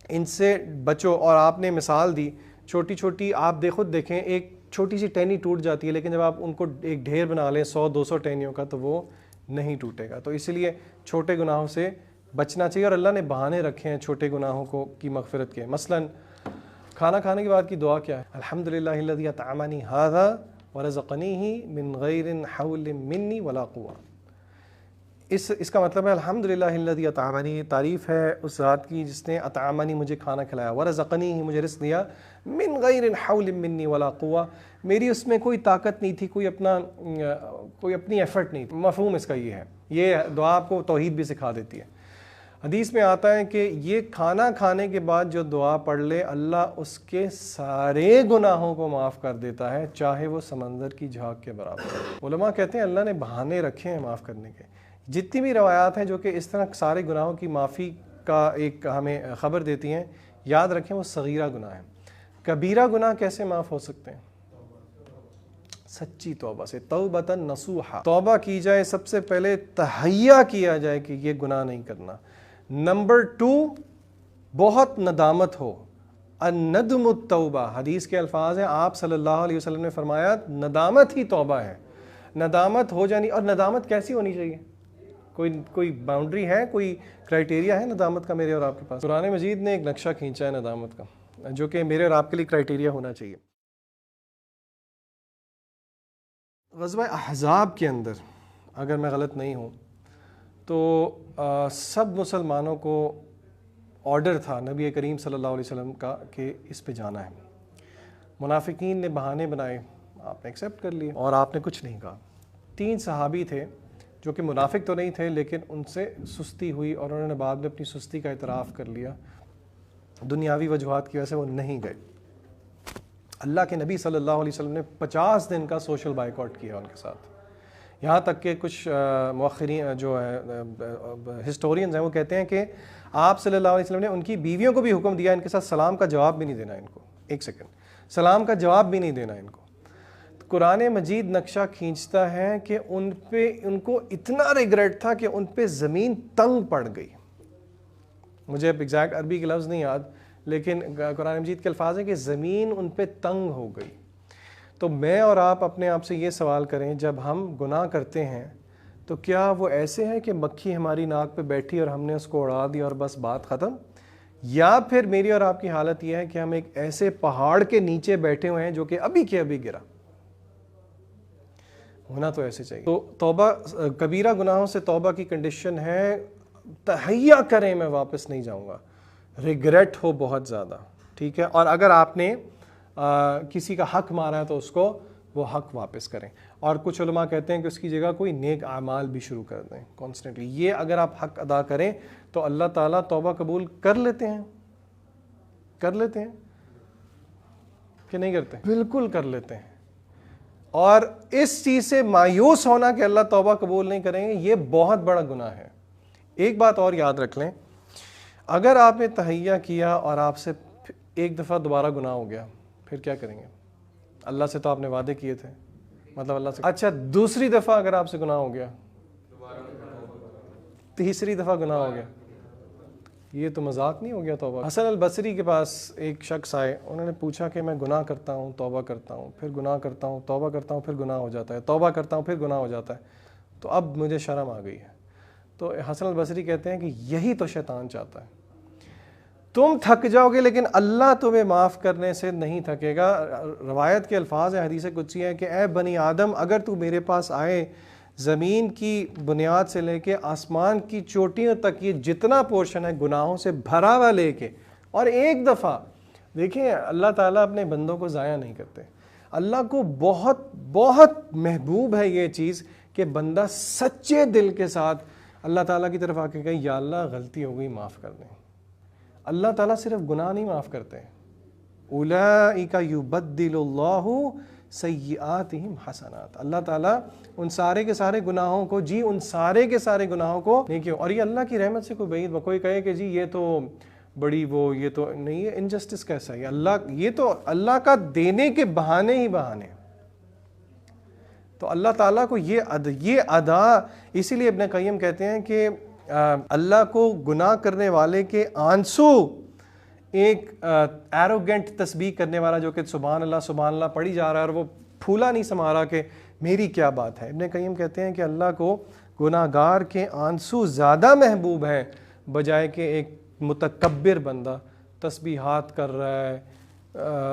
ان سے بچو، اور آپ نے مثال دی چھوٹی چھوٹی، آپ خود دیکھیں ایک چھوٹی سی ٹہنی ٹوٹ جاتی ہے، لیکن جب آپ ان کو ایک ڈھیر بنا لیں 100-200 ٹہنیوں کا تو وہ نہیں ٹوٹے گا۔ تو اس لیے چھوٹے گناہوں سے بچنا چاہیے، اور اللہ نے بہانے رکھے ہیں چھوٹے گناہوں کو کی مغفرت کے۔ مثلا کھانا کھانے کے بعد کی دعا کیا ہے؟ الحمدللہ الذی اطعمنی ھذا ورزقنیہ من غیر حول منی ولا قوہ۔ اس کا مطلب ہے الحمدللہ الذی اطعمنی، تعریف ہے اس ذات کی جس نے اطعمنی مجھے کھانا کھلایا، ورزقنی مجھے رزق دیا، من غیر حول منی ولا قوہ، میری اس میں کوئی طاقت نہیں تھی، کوئی اپنی ایفرٹ نہیں تھی۔ مفہوم اس کا یہ ہے، یہ دعا آپ کو توحید بھی سکھا دیتی ہے۔ حدیث میں آتا ہے کہ یہ کھانا کھانے کے بعد جو دعا پڑھ لے اللہ اس کے سارے گناہوں کو معاف کر دیتا ہے، چاہے وہ سمندر کی جھاگ کے برابر ہے۔ علماء کہتے ہیں اللہ نے بہانے رکھے ہیں معاف کرنے کے۔ جتنی بھی روایات ہیں جو کہ اس طرح سارے گناہوں کی معافی کا ایک ہمیں خبر دیتی ہیں، یاد رکھیں وہ صغیرہ گناہ ہیں۔ کبیرہ گناہ کیسے معاف ہو سکتے ہیں؟ سچی توبہ سے، توبۃ نصوحا، توبہ کی جائے، سب سے پہلے تہیہ کیا جائے کہ یہ گناہ نہیں کرنا۔ نمبر 2، بہت ندامت ہو، الندم التوبہ، حدیث کے الفاظ ہیں، آپ صلی اللہ علیہ وسلم نے فرمایا ندامت ہی توبہ ہے۔ ندامت ہو جانی، اور ندامت کیسی ہونی چاہیے؟ کوئی باؤنڈری ہے، کوئی کرائٹیریا ہے ندامت کا میرے اور آپ کے پاس؟ قرآن مجید نے ایک نقشہ کھینچا ہے ندامت کا، جو کہ میرے اور آپ کے لیے کرائٹیریا ہونا چاہیے۔ غزوہ احزاب کے اندر اگر میں غلط نہیں ہوں تو سب مسلمانوں کو آرڈر تھا نبی کریم صلی اللہ علیہ وسلم کا کہ اس پہ جانا ہے۔ منافقین نے بہانے بنائے، آپ نے ایکسیپٹ کر لیے اور آپ نے کچھ نہیں کہا۔ 3 صحابی تھے جو کہ منافق تو نہیں تھے، لیکن ان سے سستی ہوئی اور انہوں نے بعد میں اپنی سستی کا اعتراف کر لیا، دنیاوی وجوہات کی وجہ سے وہ نہیں گئے۔ اللہ کے نبی صلی اللہ علیہ وسلم نے 50 دن کا سوشل بائیکاٹ کیا ان کے ساتھ، یہاں تک کہ کچھ مؤخرین جو ہے ہسٹورینز ہیں وہ کہتے ہیں کہ آپ صلی اللہ علیہ وسلم نے ان کی بیویوں کو بھی حکم دیا ان کے ساتھ سلام کا جواب بھی نہیں دینا ان کو، ایک سیکنڈ، سلام کا جواب بھی نہیں دینا ان کو۔ قرآن مجید نقشہ کھینچتا ہے کہ ان کو اتنا ریگریٹ تھا کہ ان پہ زمین تنگ پڑ گئی۔ مجھے اب ایگزیکٹ عربی کے لفظ نہیں یاد، لیکن قرآن مجید کے الفاظ ہیں کہ زمین ان پہ تنگ ہو گئی۔ تو میں اور آپ اپنے آپ سے یہ سوال کریں، جب ہم گناہ کرتے ہیں تو کیا وہ ایسے ہیں کہ مکھی ہماری ناک پہ بیٹھی اور ہم نے اس کو اڑا دیا اور بس بات ختم؟ یا پھر میری اور آپ کی حالت یہ ہے کہ ہم ایک ایسے پہاڑ کے نیچے بیٹھے ہوئے ہیں جو کہ ابھی کے ابھی گرا؟ ہونا تو ایسے چاہیے۔ تو توبہ، کبیرہ گناہوں سے توبہ کی کنڈیشن ہے تہیہ کریں میں واپس نہیں جاؤں گا، ریگریٹ ہو بہت زیادہ، ٹھیک ہے؟ اور اگر آپ نے کسی کا حق مارا ہے تو اس کو وہ حق واپس کریں، اور کچھ علماء کہتے ہیں کہ اس کی جگہ کوئی نیک اعمال بھی شروع کر دیں کانسٹنٹلی۔ یہ اگر آپ حق ادا کریں تو اللہ تعالیٰ توبہ قبول کر لیتے ہیں کہ نہیں کرتے؟ بالکل کر لیتے ہیں۔ اور اس چیز سے مایوس ہونا کہ اللہ توبہ قبول نہیں کریں گے، یہ بہت بڑا گناہ ہے۔ ایک بات اور یاد رکھ لیں، اگر آپ نے تہیہ کیا اور آپ سے ایک دفعہ دوبارہ گناہ ہو گیا، پھر کیا کریں گے؟ اللہ سے تو آپ نے وعدے کیے تھے، مطلب اللہ سے، اچھا دوسری دفعہ اگر آپ سے گناہ ہو گیا، تیسری دفعہ گناہ ہو گیا، یہ تو مذاق نہیں ہو گیا توبہ؟ حسن البصری کے پاس ایک شخص آئے، انہوں نے پوچھا کہ میں گناہ کرتا ہوں، توبہ کرتا ہوں، پھر گناہ کرتا ہوں، توبہ کرتا ہوں، پھر گناہ ہو جاتا ہے، توبہ کرتا ہوں، پھر گناہ ہو جاتا ہے، تو اب مجھے شرم آ گئی ہے۔ تو حسن البصری کہتے ہیں کہ یہی تو شیطان چاہتا ہے، تم تھک جاؤ گے لیکن اللہ تمہیں معاف کرنے سے نہیں تھکے گا۔ روایت کے الفاظ ہیں، حدیث قدسی ہے کہ اے بنی آدم، اگر تو میرے پاس آئے، زمین کی بنیاد سے لے کے آسمان کی چوٹیوں تک یہ جتنا پورشن ہے گناہوں سے بھرا ہوا لے کے، اور ایک دفعہ دیکھیں، اللہ تعالیٰ اپنے بندوں کو ضائع نہیں کرتے۔ اللہ کو بہت بہت محبوب ہے یہ چیز کہ بندہ سچے دل کے ساتھ اللہ تعالیٰ کی طرف آ کے کہے یا اللہ غلطی ہو گئی، معاف کر دیں۔ اللہ تعالیٰ صرف گناہ نہیں معاف کرتے، اولئک یبدل اللہ سیئاتہم حسنات، اللہ تعالیٰ ان سارے کے سارے گناہوں کو، ان سارے کے سارے گناہوں کو نیکیوں، اور یہ اللہ کی رحمت سے کوئی بعید، کوئی کہے کہ جی یہ تو بڑی وہ یہ تو نہیں ہے انجسٹس کیسا ہے یہ تو اللہ کا دینے کے بہانے ہی بہانے. تو اللہ تعالیٰ کو یہ ادا اسی لیے ابن قیم کہتے ہیں کہ اللہ کو گناہ کرنے والے کے آنسو ایک ایروگنٹ تسبیح کرنے والا جو کہ سبحان اللہ پڑھی جا رہا ہے اور وہ پھولا نہیں سما رہا کہ میری کیا بات ہے. ابن قیم کہتے ہیں کہ اللہ کو گناہ گار کے آنسو زیادہ محبوب ہیں بجائے کہ ایک متکبر بندہ تسبیحات کر رہا ہے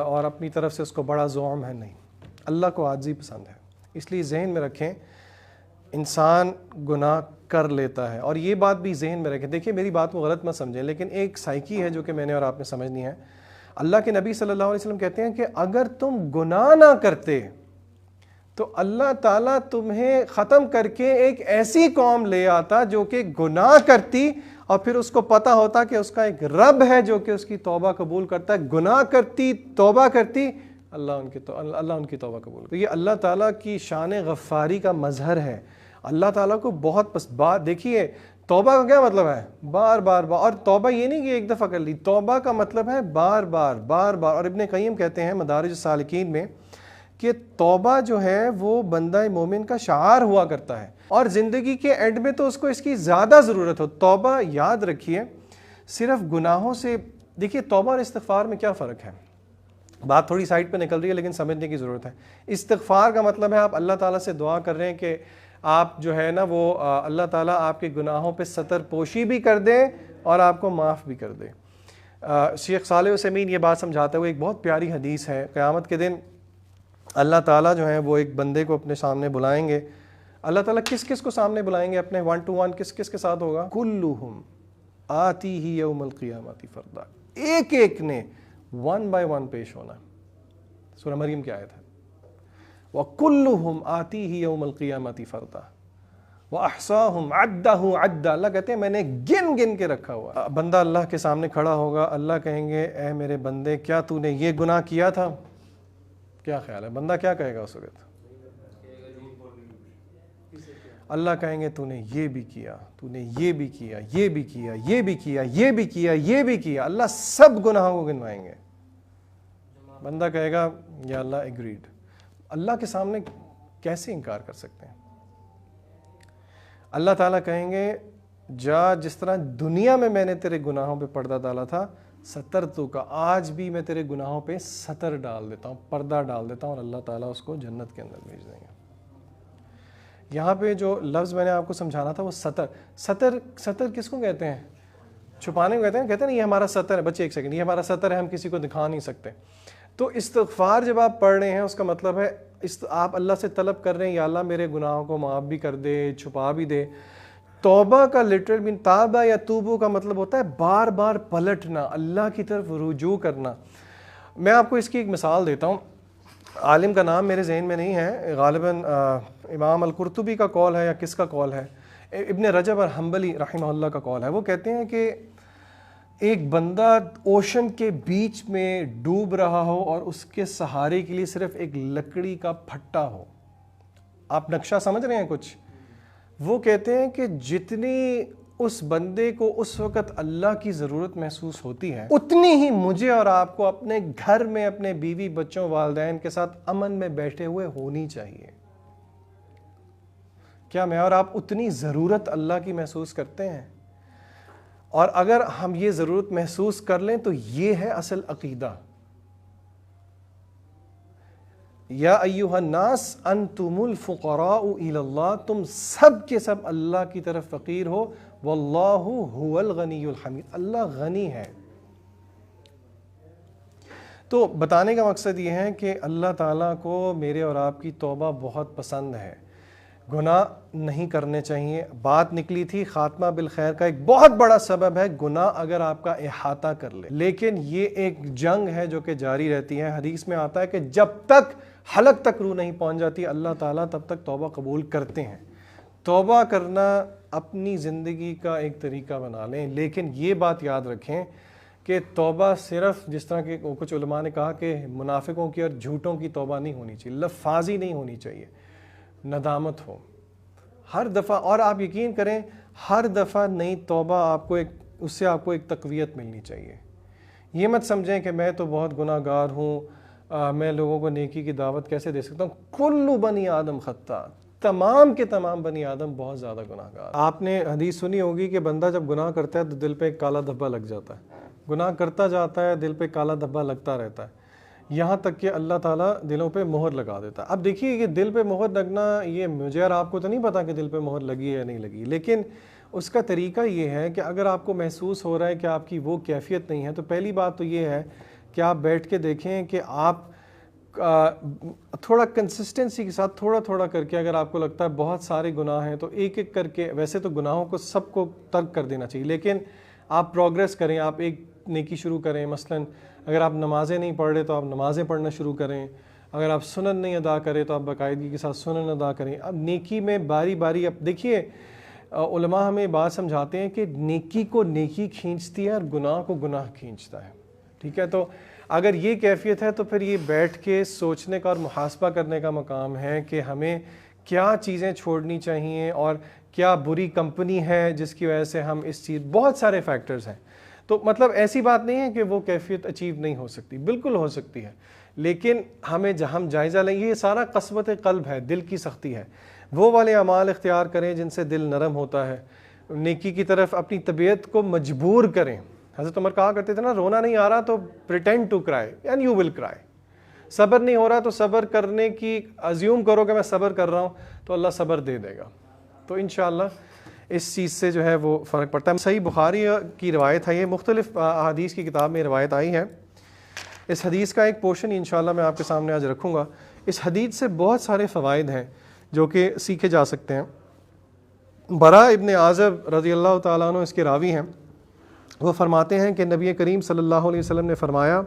اور اپنی طرف سے اس کو بڑا زعم ہے. نہیں، اللہ کو عاجزی پسند ہے. اس لیے ذہن میں رکھیں انسان گناہ کر لیتا ہے. اور یہ بات بھی ذہن میں رکھیں. دیکھیں میری بات کو غلط مت سمجھیں لیکن ایک سائیکی ہے جو کہ میں نے اور آپ نے سمجھنی ہے. اللہ کے نبی صلی اللہ علیہ وسلم کہتے ہیں کہ اگر تم گناہ نہ کرتے تو اللہ تعالیٰ تمہیں ختم کر کے ایک ایسی قوم لے آتا جو کہ گناہ کرتی اور پھر اس کو پتہ ہوتا کہ اس کا ایک رب ہے جو کہ اس کی توبہ قبول کرتا ہے. گناہ کرتی، توبہ کرتی، اللہ ان کی توبہ قبول کرتا. تو یہ اللہ تعالیٰ کی شان غفاری کا مظہر ہے. اللہ تعالیٰ کو بہت بات دیکھیے توبہ کا کیا مطلب ہے؟ بار بار. اور توبہ یہ نہیں کہ ایک دفعہ کر لی، توبہ کا مطلب ہے بار بار. اور ابن قیم کہتے ہیں مدارج السالکین میں کہ توبہ جو ہے وہ بندہ مومن کا شعار ہوا کرتا ہے اور زندگی کے اینڈ میں تو اس کو اس کی زیادہ ضرورت ہو. توبہ یاد رکھیے صرف گناہوں سے، دیکھیے توبہ اور استغفار میں کیا فرق ہے؟ بات تھوڑی سائڈ پہ نکل رہی ہے لیکن سمجھنے کی ضرورت ہے. استغفار کا مطلب ہے آپ اللہ تعالیٰ سے دعا کر رہے ہیں کہ آپ جو ہے نا وہ اللہ تعالیٰ آپ کے گناہوں پہ ستر پوشی بھی کر دیں اور آپ کو معاف بھی کر دے. شیخ صالح عثیمین یہ بات سمجھاتے ہوئے ایک بہت پیاری حدیث ہے. قیامت کے دن اللہ تعالیٰ جو ہے وہ ایک بندے کو اپنے سامنے بلائیں گے. اللہ تعالیٰ کس کو سامنے بلائیں گے اپنے 1 to 1 کس کے ساتھ ہوگا؟ کلہم آتیہ یوم القیامت فردا. ایک نے 1 by 1 پیش ہونا. سورہ مریم کی آیت ہے وَكُلُّهُمْ آتِيهِ يَوْمَ الْقِيَامَةِ فَرْدًا وَأَحْصَاهُمْ عَدَّهُ عَدًّا. اللہ کہتے ہیں میں نے گن کے رکھا ہوا. بندہ اللہ کے سامنے کھڑا ہوگا، اللہ کہیں گے اے میرے بندے کیا تو نے یہ گناہ کیا تھا؟ کیا خیال ہے بندہ کیا کہے گا اس وقت؟ اللہ کہیں گے تو نے یہ بھی کیا، تو نے یہ بھی کیا، یہ بھی کیا، یہ بھی کیا، یہ بھی کیا، یہ بھی کیا. اللہ سب گناہوں کو گنوائیں گے. بندہ کہے گا یا اللہ ایگریڈ. اللہ کے سامنے کیسے انکار کر سکتے ہیں؟ اللہ تعالیٰ کہیں گے جا جس طرح دنیا میں نے تیرے گناہوں پہ پردہ ڈالا تھا ستر تو کا، آج بھی میں تیرے گناہوں پہ ستر ڈال دیتا ہوں، پردہ ڈال دیتا ہوں اور اللہ تعالیٰ اس کو جنت کے اندر بھیج دیں گے. یہاں پہ جو لفظ میں نے آپ کو سمجھانا تھا وہ ستر کس کو کہتے ہیں؟ چھپانے کو کہتے ہیں یہ ہمارا ستر ہے. بچے ایک سیکنڈ، یہ ہمارا ستر ہے، ہم کسی کو دکھا نہیں سکتے. تو استغفار جب آپ پڑھ رہے ہیں اس کا مطلب ہے آپ اللہ سے طلب کر رہے ہیں یا اللہ میرے گناہوں کو معاف بھی کر دے، چھپا بھی دے. توبہ کا لٹرل مین تابہ یا توبو کا مطلب ہوتا ہے بار بار پلٹنا، اللہ کی طرف رجوع کرنا. میں آپ کو اس کی ایک مثال دیتا ہوں. عالم کا نام میرے ذہن میں نہیں ہے، غالباً امام القرطبی کا قول ہے یا کس کا قول ہے، ابن رجب الحنبلی رحمہ اللہ کا قول ہے. وہ کہتے ہیں کہ ایک بندہ اوشن کے بیچ میں ڈوب رہا ہو اور اس کے سہارے کے لیے صرف ایک لکڑی کا پھٹا ہو. آپ نقشہ سمجھ رہے ہیں کچھ؟ وہ کہتے ہیں کہ جتنی اس بندے کو اس وقت اللہ کی ضرورت محسوس ہوتی ہے اتنی ہی مجھے اور آپ کو اپنے گھر میں اپنے بیوی بچوں والدین کے ساتھ امن میں بیٹھے ہوئے ہونی چاہیے. کیا میں اور آپ اتنی ضرورت اللہ کی محسوس کرتے ہیں؟ اور اگر ہم یہ ضرورت محسوس کر لیں تو یہ ہے اصل عقیدہ. یا ایھا الناس انتم الفقراء الی اللہ، تم سب کے سب اللہ کی طرف فقیر ہو. واللہ هو الغنی الحمید، اللہ غنی ہے. تو بتانے کا مقصد یہ ہے کہ اللہ تعالیٰ کو میرے اور آپ کی توبہ بہت پسند ہے. گناہ نہیں کرنے چاہیے. بات نکلی تھی خاتمہ بالخیر کا ایک بہت بڑا سبب ہے گناہ اگر آپ کا احاطہ کر لے، لیکن یہ ایک جنگ ہے جو کہ جاری رہتی ہے. حدیث میں آتا ہے کہ جب تک حلق تک روح نہیں پہنچ جاتی اللہ تعالیٰ تب تک توبہ قبول کرتے ہیں. توبہ کرنا اپنی زندگی کا ایک طریقہ بنا لیں، لیکن یہ بات یاد رکھیں کہ توبہ صرف جس طرح کہ کچھ علماء نے کہا کہ منافقوں کی اور جھوٹوں کی توبہ نہیں ہونی چاہیے، لفاظی نہیں ہونی چاہیے، ندامت ہو ہر دفعہ. اور آپ یقین کریں ہر دفعہ نئی توبہ آپ کو ایک اس سے آپ کو ایک تقویت ملنی چاہیے. یہ مت سمجھیں کہ میں تو بہت گناہ گار ہوں, میں لوگوں کو نیکی کی دعوت کیسے دے سکتا ہوں. کل بنی آدم خطا, تمام کے تمام بنی آدم بہت زیادہ گناہ گار. آپ نے حدیث سنی ہوگی کہ بندہ جب گناہ کرتا ہے تو دل پہ ایک کالا دھبا لگ جاتا ہے, گناہ کرتا جاتا ہے, دل پہ کالا دھبا لگتا رہتا ہے, یہاں تک کہ اللہ تعالیٰ دلوں پہ مہر لگا دیتا ہے. اب دیکھیے کہ دل پہ مہر لگنا, یہ مجھے اور آپ کو تو نہیں پتا کہ دل پہ مہر لگی ہے یا نہیں لگی, لیکن اس کا طریقہ یہ ہے کہ اگر آپ کو محسوس ہو رہا ہے کہ آپ کی وہ کیفیت نہیں ہے, تو پہلی بات تو یہ ہے کہ آپ بیٹھ کے دیکھیں کہ آپ تھوڑا کنسسٹنسی کے ساتھ تھوڑا تھوڑا کر کے, اگر آپ کو لگتا ہے بہت سارے گناہ ہیں تو ایک ایک کر کے, ویسے تو گناہوں کو سب کو ترک کر دینا چاہیے, لیکن آپ پروگریس کریں, آپ ایک نیکی شروع کریں. مثلا اگر آپ نمازیں نہیں پڑھ رہے تو آپ نمازیں پڑھنا شروع کریں, اگر آپ سنن نہیں ادا کریں تو آپ باقاعدگی کے ساتھ سنن ادا کریں. اب نیکی میں باری باری, اب دیکھیے علماء ہمیں بات سمجھاتے ہیں کہ نیکی کو نیکی کھینچتی ہے اور گناہ کو گناہ کھینچتا ہے, ٹھیک ہے. تو اگر یہ کیفیت ہے تو پھر یہ بیٹھ کے سوچنے کا اور محاسبہ کرنے کا مقام ہے کہ ہمیں کیا چیزیں چھوڑنی چاہیے اور کیا بری کمپنی ہے جس کی وجہ سے ہم اس چیز, بہت سارے فیکٹرز ہیں. تو مطلب ایسی بات نہیں ہے کہ وہ کیفیت اچیو نہیں ہو سکتی, بالکل ہو سکتی ہے, لیکن ہم جائزہ لیں. یہ سارا قسوت قلب ہے, دل کی سختی ہے. وہ والے اعمال اختیار کریں جن سے دل نرم ہوتا ہے, نیکی کی طرف اپنی طبیعت کو مجبور کریں. حضرت عمر کہا کرتے تھے نا, رونا نہیں آ رہا تو پریٹینڈ ٹو کرائے اینڈ یو ول کرائے. صبر نہیں ہو رہا تو صبر کرنے کی ازیوم کرو کہ میں صبر کر رہا ہوں, تو اللہ صبر دے دے گا. تو انشاءاللہ اس چیز سے جو ہے وہ فرق پڑتا ہے. صحیح بخاری کی روایت ہے, یہ مختلف احادیث کی کتاب میں روایت آئی ہے. اس حدیث کا ایک پورشن انشاءاللہ میں آپ کے سامنے آج رکھوں گا. اس حدیث سے بہت سارے فوائد ہیں جو کہ سیکھے جا سکتے ہیں. براء ابن عازب رضی اللہ تعالیٰ عنہ اس کے راوی ہیں. وہ فرماتے ہیں کہ نبی کریم صلی اللہ علیہ وسلم نے فرمایا,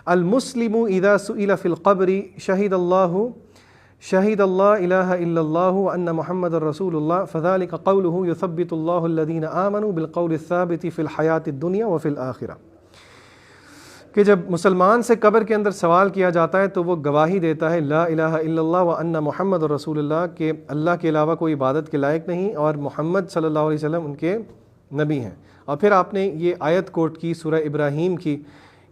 المسلم اذا سئل فی القبر شہد اللہ الہ الا اللہ وان محمد الرسول اللہ فذلك قوله يثبت اللہ الذین آمنوا بالقول الثابت فی الحیاۃ الدنیا وفی الآخرہ. کہ جب مسلمان سے قبر کے اندر سوال کیا جاتا ہے تو وہ گواہی دیتا ہے لا الہ الا اللہ وان محمد الرسول اللہ, کہ اللہ کے علاوہ کوئی عبادت کے لائق نہیں اور محمد صلی اللہ علیہ وسلم ان کے نبی ہیں. اور پھر آپ نے یہ آیت کوٹ کی سورہ ابراہیم کی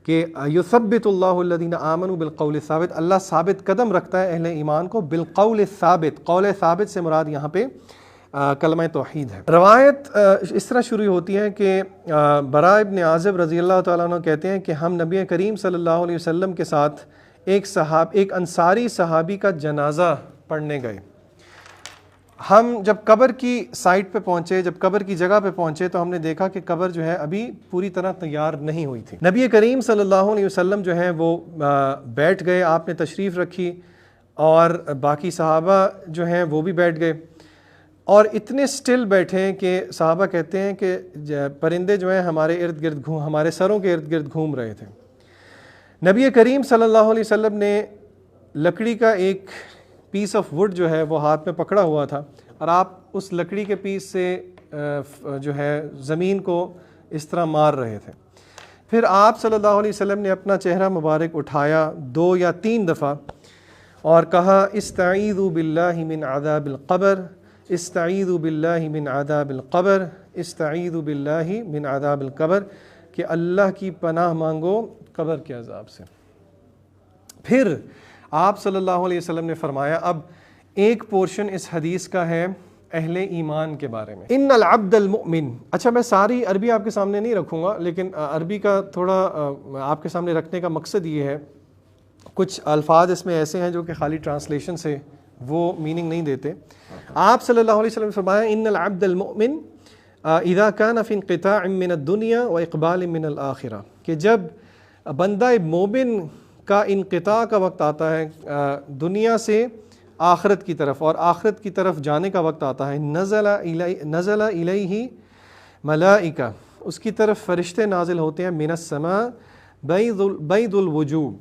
کہ یثبت اللہ الذین آمنوا بالقول الثابت, اللہ ثابت قدم رکھتا ہے اہل ایمان کو بالقول الثابت. قول ثابت سے مراد یہاں پہ کلمہ توحید ہے. روایت اس طرح شروع ہوتی ہے کہ براء ابن عازب رضی اللہ تعالیٰ عنہ کہتے ہیں کہ ہم نبی کریم صلی اللہ علیہ وسلم کے ساتھ ایک انصاری صحابی کا جنازہ پڑھنے گئے. ہم جب قبر کی سائٹ پہ پہنچے, جب قبر کی جگہ پہ پہنچے تو ہم نے دیکھا کہ قبر جو ہے ابھی پوری طرح تیار نہیں ہوئی تھی. نبی کریم صلی اللہ علیہ وسلم جو ہیں وہ بیٹھ گئے, آپ نے تشریف رکھی اور باقی صحابہ جو ہیں وہ بھی بیٹھ گئے, اور اتنے سٹل بیٹھے کہ صحابہ کہتے ہیں کہ پرندے جو ہیں ہمارے ارد گرد ہمارے سروں کے ارد گرد گھوم رہے تھے. نبی کریم صلی اللہ علیہ وسلم نے لکڑی کا ایک پیس آف وڈ جو ہے وہ ہاتھ میں پکڑا ہوا تھا, اور آپ اس لکڑی کے پیس سے جو ہے زمین کو اس طرح مار رہے تھے. پھر آپ صلی اللہ علیہ وسلم نے اپنا چہرہ مبارک اٹھایا 2 یا 3 دفعہ اور کہا استعیذوا باللہ من عذاب القبر, استعیذوا باللہ من عذاب القبر, استعیذوا باللہ من عذاب القبر, کہ اللہ کی پناہ مانگو قبر کے عذاب سے. پھر آپ صلی اللہ علیہ وسلم نے فرمایا, اب ایک پورشن اس حدیث کا ہے اہل ایمان کے بارے میں. ان العبد المؤمن, اچھا میں ساری عربی آپ کے سامنے نہیں رکھوں گا, لیکن عربی کا تھوڑا آپ کے سامنے رکھنے کا مقصد یہ ہے, کچھ الفاظ اس میں ایسے ہیں جو کہ خالی ٹرانسلیشن سے وہ میننگ نہیں دیتے. آپ صلی اللہ علیہ وسلم نے فرمایا ان العبد المؤمن اذا كان في انقطاع من الدنيا واقبال من الاخرہ, کہ جب بندہ مومن کا انقطاع کا وقت آتا ہے دنیا سے آخرت کی طرف, اور آخرت کی طرف جانے کا وقت آتا ہے, نزل الیہ ملائکہ, اس کی طرف فرشتے نازل ہوتے ہیں, من السماء بید الوجوہ,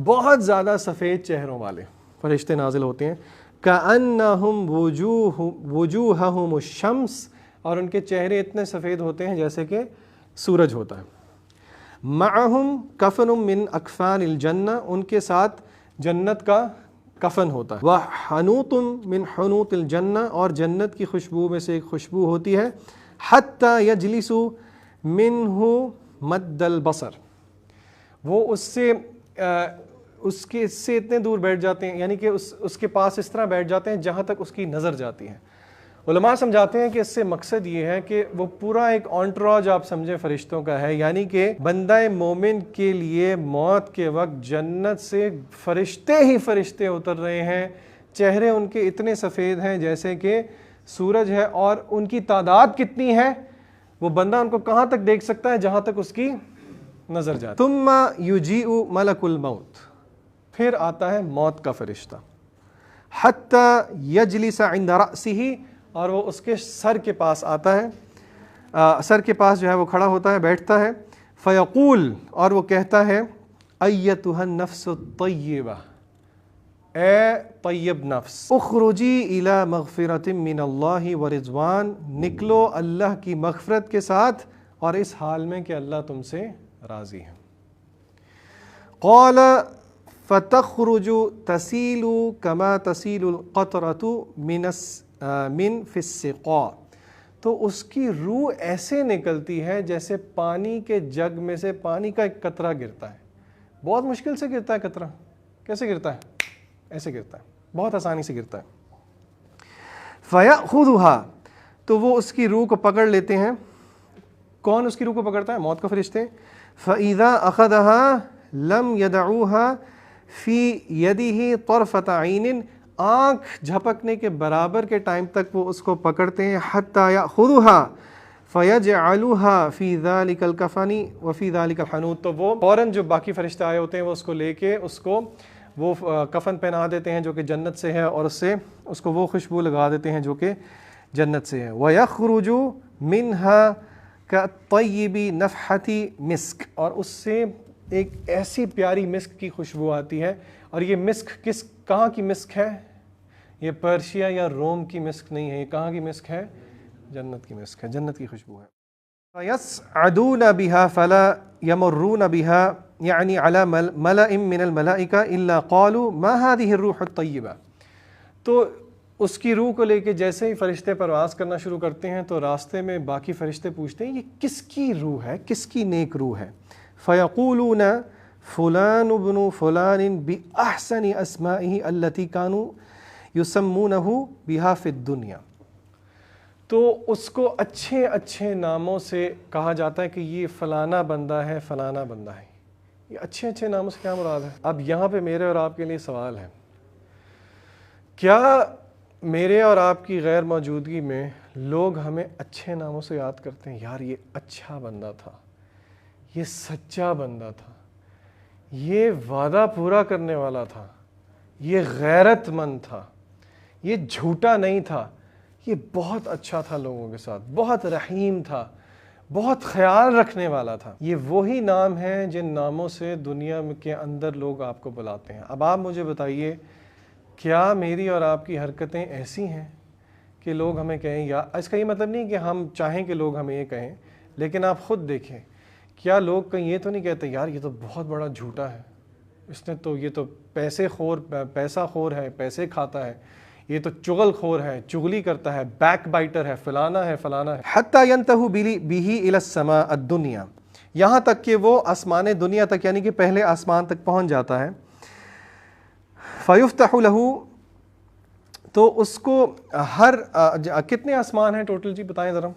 بہت زیادہ سفید چہروں والے فرشتے نازل ہوتے ہیں, کأنہم وجوہہم الشمس, اور ان کے چہرے اتنے سفید ہوتے ہیں جیسے کہ سورج ہوتا ہے. معہم کفن من اکفان الجنہ, ان کے ساتھ جنت کا کفن ہوتا ہے. وحنوط من حنوط الجنہ, اور جنت کی خوشبو میں سے ایک خوشبو ہوتی ہے. حتی یجلسوا منہ مد البصر، وہ اس سے اتنے دور بیٹھ جاتے ہیں، یعنی کہ اس کے پاس اس طرح بیٹھ جاتے ہیں جہاں تک اس کی نظر جاتی ہے۔ علماء سمجھاتے ہیں کہ اس سے مقصد یہ ہے کہ وہ پورا ایک انٹراج آپ سمجھیں فرشتوں کا ہے، یعنی کہ بندہ مومن کے لیے موت کے وقت جنت سے فرشتے ہی فرشتے اتر رہے ہیں، چہرے ان کے اتنے سفید ہیں جیسے کہ سورج ہے، اور ان کی تعداد کتنی ہے، وہ بندہ ان کو کہاں تک دیکھ سکتا ہے، جہاں تک اس کی نظر جاتی۔ ثم یجیء ملک الموت، پھر آتا ہے موت کا فرشتہ، حتی یجلس عند رأسہ، اور وہ اس کے سر کے پاس آتا ہے، سر کے پاس جو ہے وہ کھڑا ہوتا ہے، بیٹھتا ہے، فیقول، اور وہ کہتا ہے ایتھا النفس الطیبہ، اے طیب نفس، اخرجی الی مغفرۃ من اللہ ورضوان، نکلو اللہ کی مغفرت کے ساتھ اور اس حال میں کہ اللہ تم سے راضی ہے۔ قال فتخرج تسیل کما تسیل القطرۃ من فی السقاء، تو اس کی روح ایسے نکلتی ہے جیسے پانی کے جگ میں سے پانی کا ایک قطرہ گرتا ہے، بہت مشکل سے گرتا ہے قطرہ، کیسے گرتا ہے؟ ایسے گرتا ہے، بہت آسانی سے گرتا ہے۔ فَيَأْخُذُهَا، تو وہ اس کی روح کو پکڑ لیتے ہیں۔ کون اس کی روح کو پکڑتا ہے؟ موت کا فرشتے۔ فَإِذَا أَخَذَهَا لَمْ يَدَعُوهَا فِي يَدِهِ طَرْفَةَ عَيْنٍ، آنکھ جھپکنے کے برابر کے ٹائم تک وہ اس کو پکڑتے ہیں، حَتَّى يَأْخُذُهَا فَيَجْعَلُهَا فِي ذَلِكَ الْكَفَنِ وَفِي ذَلِكَ الْحَنُوطِ، تو وہ فوراً جو باقی فرشتے آئے ہوتے ہیں وہ اس کو لے کے اس کو وہ کفن پہنا دیتے ہیں جو کہ جنت سے ہے، اور اس کو وہ خوشبو لگا دیتے ہیں جو کہ جنت سے ہے۔ وَيَخْرُجُ مِنْهَا كَالطَّيِّبِ نَفْحَةِ مِسْک، اور اس سے ایک ایسی پیاری مسک کی خوشبو آتی ہے، اور یہ مسک کہاں کی مسک ہے؟ یہ پرشیا یا روم کی مسک نہیں ہے، یہ کہاں کی مسک ہے؟ جنت کی مسک ہے، جنت کی خوشبو ہے۔ فَيَسْعَدُونَ بِهَا فَلَا يَمُرُّونَ بِهَا یعنی علی ملأ من الملائکہ الا قالوا ما هذه الروح الطیبہ، تو اس کی روح کو لے کے جیسے ہی فرشتے پرواز کرنا شروع کرتے ہیں تو راستے میں باقی فرشتے پوچھتے ہیں یہ کس کی روح ہے، کس کی نیک روح ہے؟ فیقولون فلان ابن فلان بأحسن اسمائه التي كانوا يسمونه بها في الدنیا، تو اس کو اچھے اچھے ناموں سے کہا جاتا ہے کہ یہ فلانا بندہ ہے، فلانا بندہ ہے۔ یہ اچھے اچھے ناموں سے کیا مراد ہے؟ اب یہاں پہ میرے اور آپ کے لیے سوال ہے، کیا میرے اور آپ کی غیر موجودگی میں لوگ ہمیں اچھے ناموں سے یاد کرتے ہیں؟ یار یہ اچھا بندہ تھا، یہ سچا بندہ تھا، یہ وعدہ پورا کرنے والا تھا، یہ غیرت مند تھا، یہ جھوٹا نہیں تھا، یہ بہت اچھا تھا لوگوں کے ساتھ، بہت رحیم تھا، بہت خیال رکھنے والا تھا۔ یہ وہی نام ہیں جن ناموں سے دنیا کے اندر لوگ آپ کو بلاتے ہیں۔ اب آپ مجھے بتائیے، کیا میری اور آپ کی حرکتیں ایسی ہیں کہ لوگ ہمیں کہیں؟ یا اس کا یہ مطلب نہیں کہ ہم چاہیں کہ لوگ ہمیں یہ کہیں، لیکن آپ خود دیکھیں، کیا لوگ کہیں یہ تو نہیں کہتے یار یہ تو بہت بڑا جھوٹا ہے، اس نے تو، یہ تو پیسہ خور ہے، پیسے کھاتا ہے، یہ تو چغل خور ہے، چغلی کرتا ہے، بیک بائٹر ہے، فلانا ہے، فلانا ہے۔ حتی ینتہو بہ الی السماء الدنیا، یہاں تک کہ وہ آسمان دنیا تک یعنی کہ پہلے آسمان تک پہنچ جاتا ہے۔ فیفتح لہ، تو اس کو ہر کتنے آسمان ہیں ٹوٹل جی بتائیں ذرا؟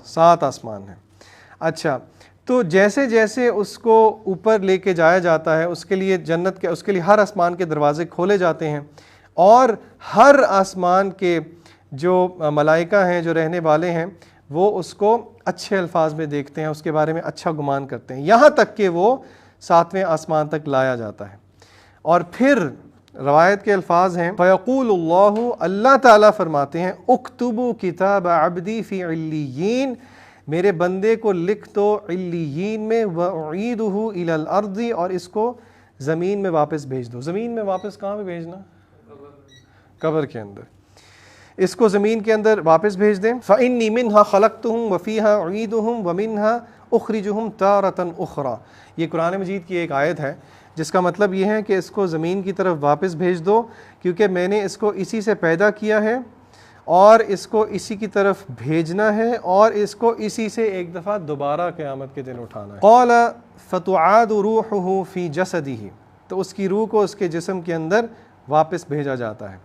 7 آسمان ہیں۔ اچھا، تو جیسے جیسے اس کو اوپر لے کے جایا جاتا ہے اس کے لیے جنت کے، اس کے لیے ہر آسمان کے دروازے کھولے جاتے ہیں، اور ہر آسمان کے جو ملائکہ ہیں، جو رہنے والے ہیں، وہ اس کو اچھے الفاظ میں دیکھتے ہیں، اس کے بارے میں اچھا گمان کرتے ہیں، یہاں تک کہ وہ 7ویں آسمان تک لایا جاتا ہے۔ اور پھر روایت کے الفاظ ہیں، فیقول اللہ، اللہ تعالیٰ فرماتے ہیں، اکتبوا کتاب عبدی فی علیین، میرے بندے کو لکھ دو علیین میں، وَأُعِيدُهُ إِلَى الْأَرْضِ، اور اس کو زمین میں واپس بھیج دو۔ زمین میں واپس کہاں پہ بھیجنا؟ قبر کے اندر، اس کو زمین کے اندر واپس بھیج دیں۔ فَإِنِّي مِنْهَا خَلَقْتُهُمْ وَفِيهَا أُعِيدُهُمْ وَمِنْهَا أُخْرِجُهُمْ تَارَةً أُخْرَى، یہ قرآن مجید کی ایک آیت ہے جس کا مطلب یہ ہے کہ اس کو زمین کی طرف واپس بھیج دو، کیونکہ میں نے اس کو اسی سے پیدا کیا ہے اور اس کو اسی کی طرف بھیجنا ہے اور اس کو اسی سے ایک دفعہ دوبارہ قیامت کے دن اٹھانا ہے۔ قال فتعاد روحه فی جسدہ، تو اس کی روح کو اس کے جسم کے اندر واپس بھیجا جاتا ہے۔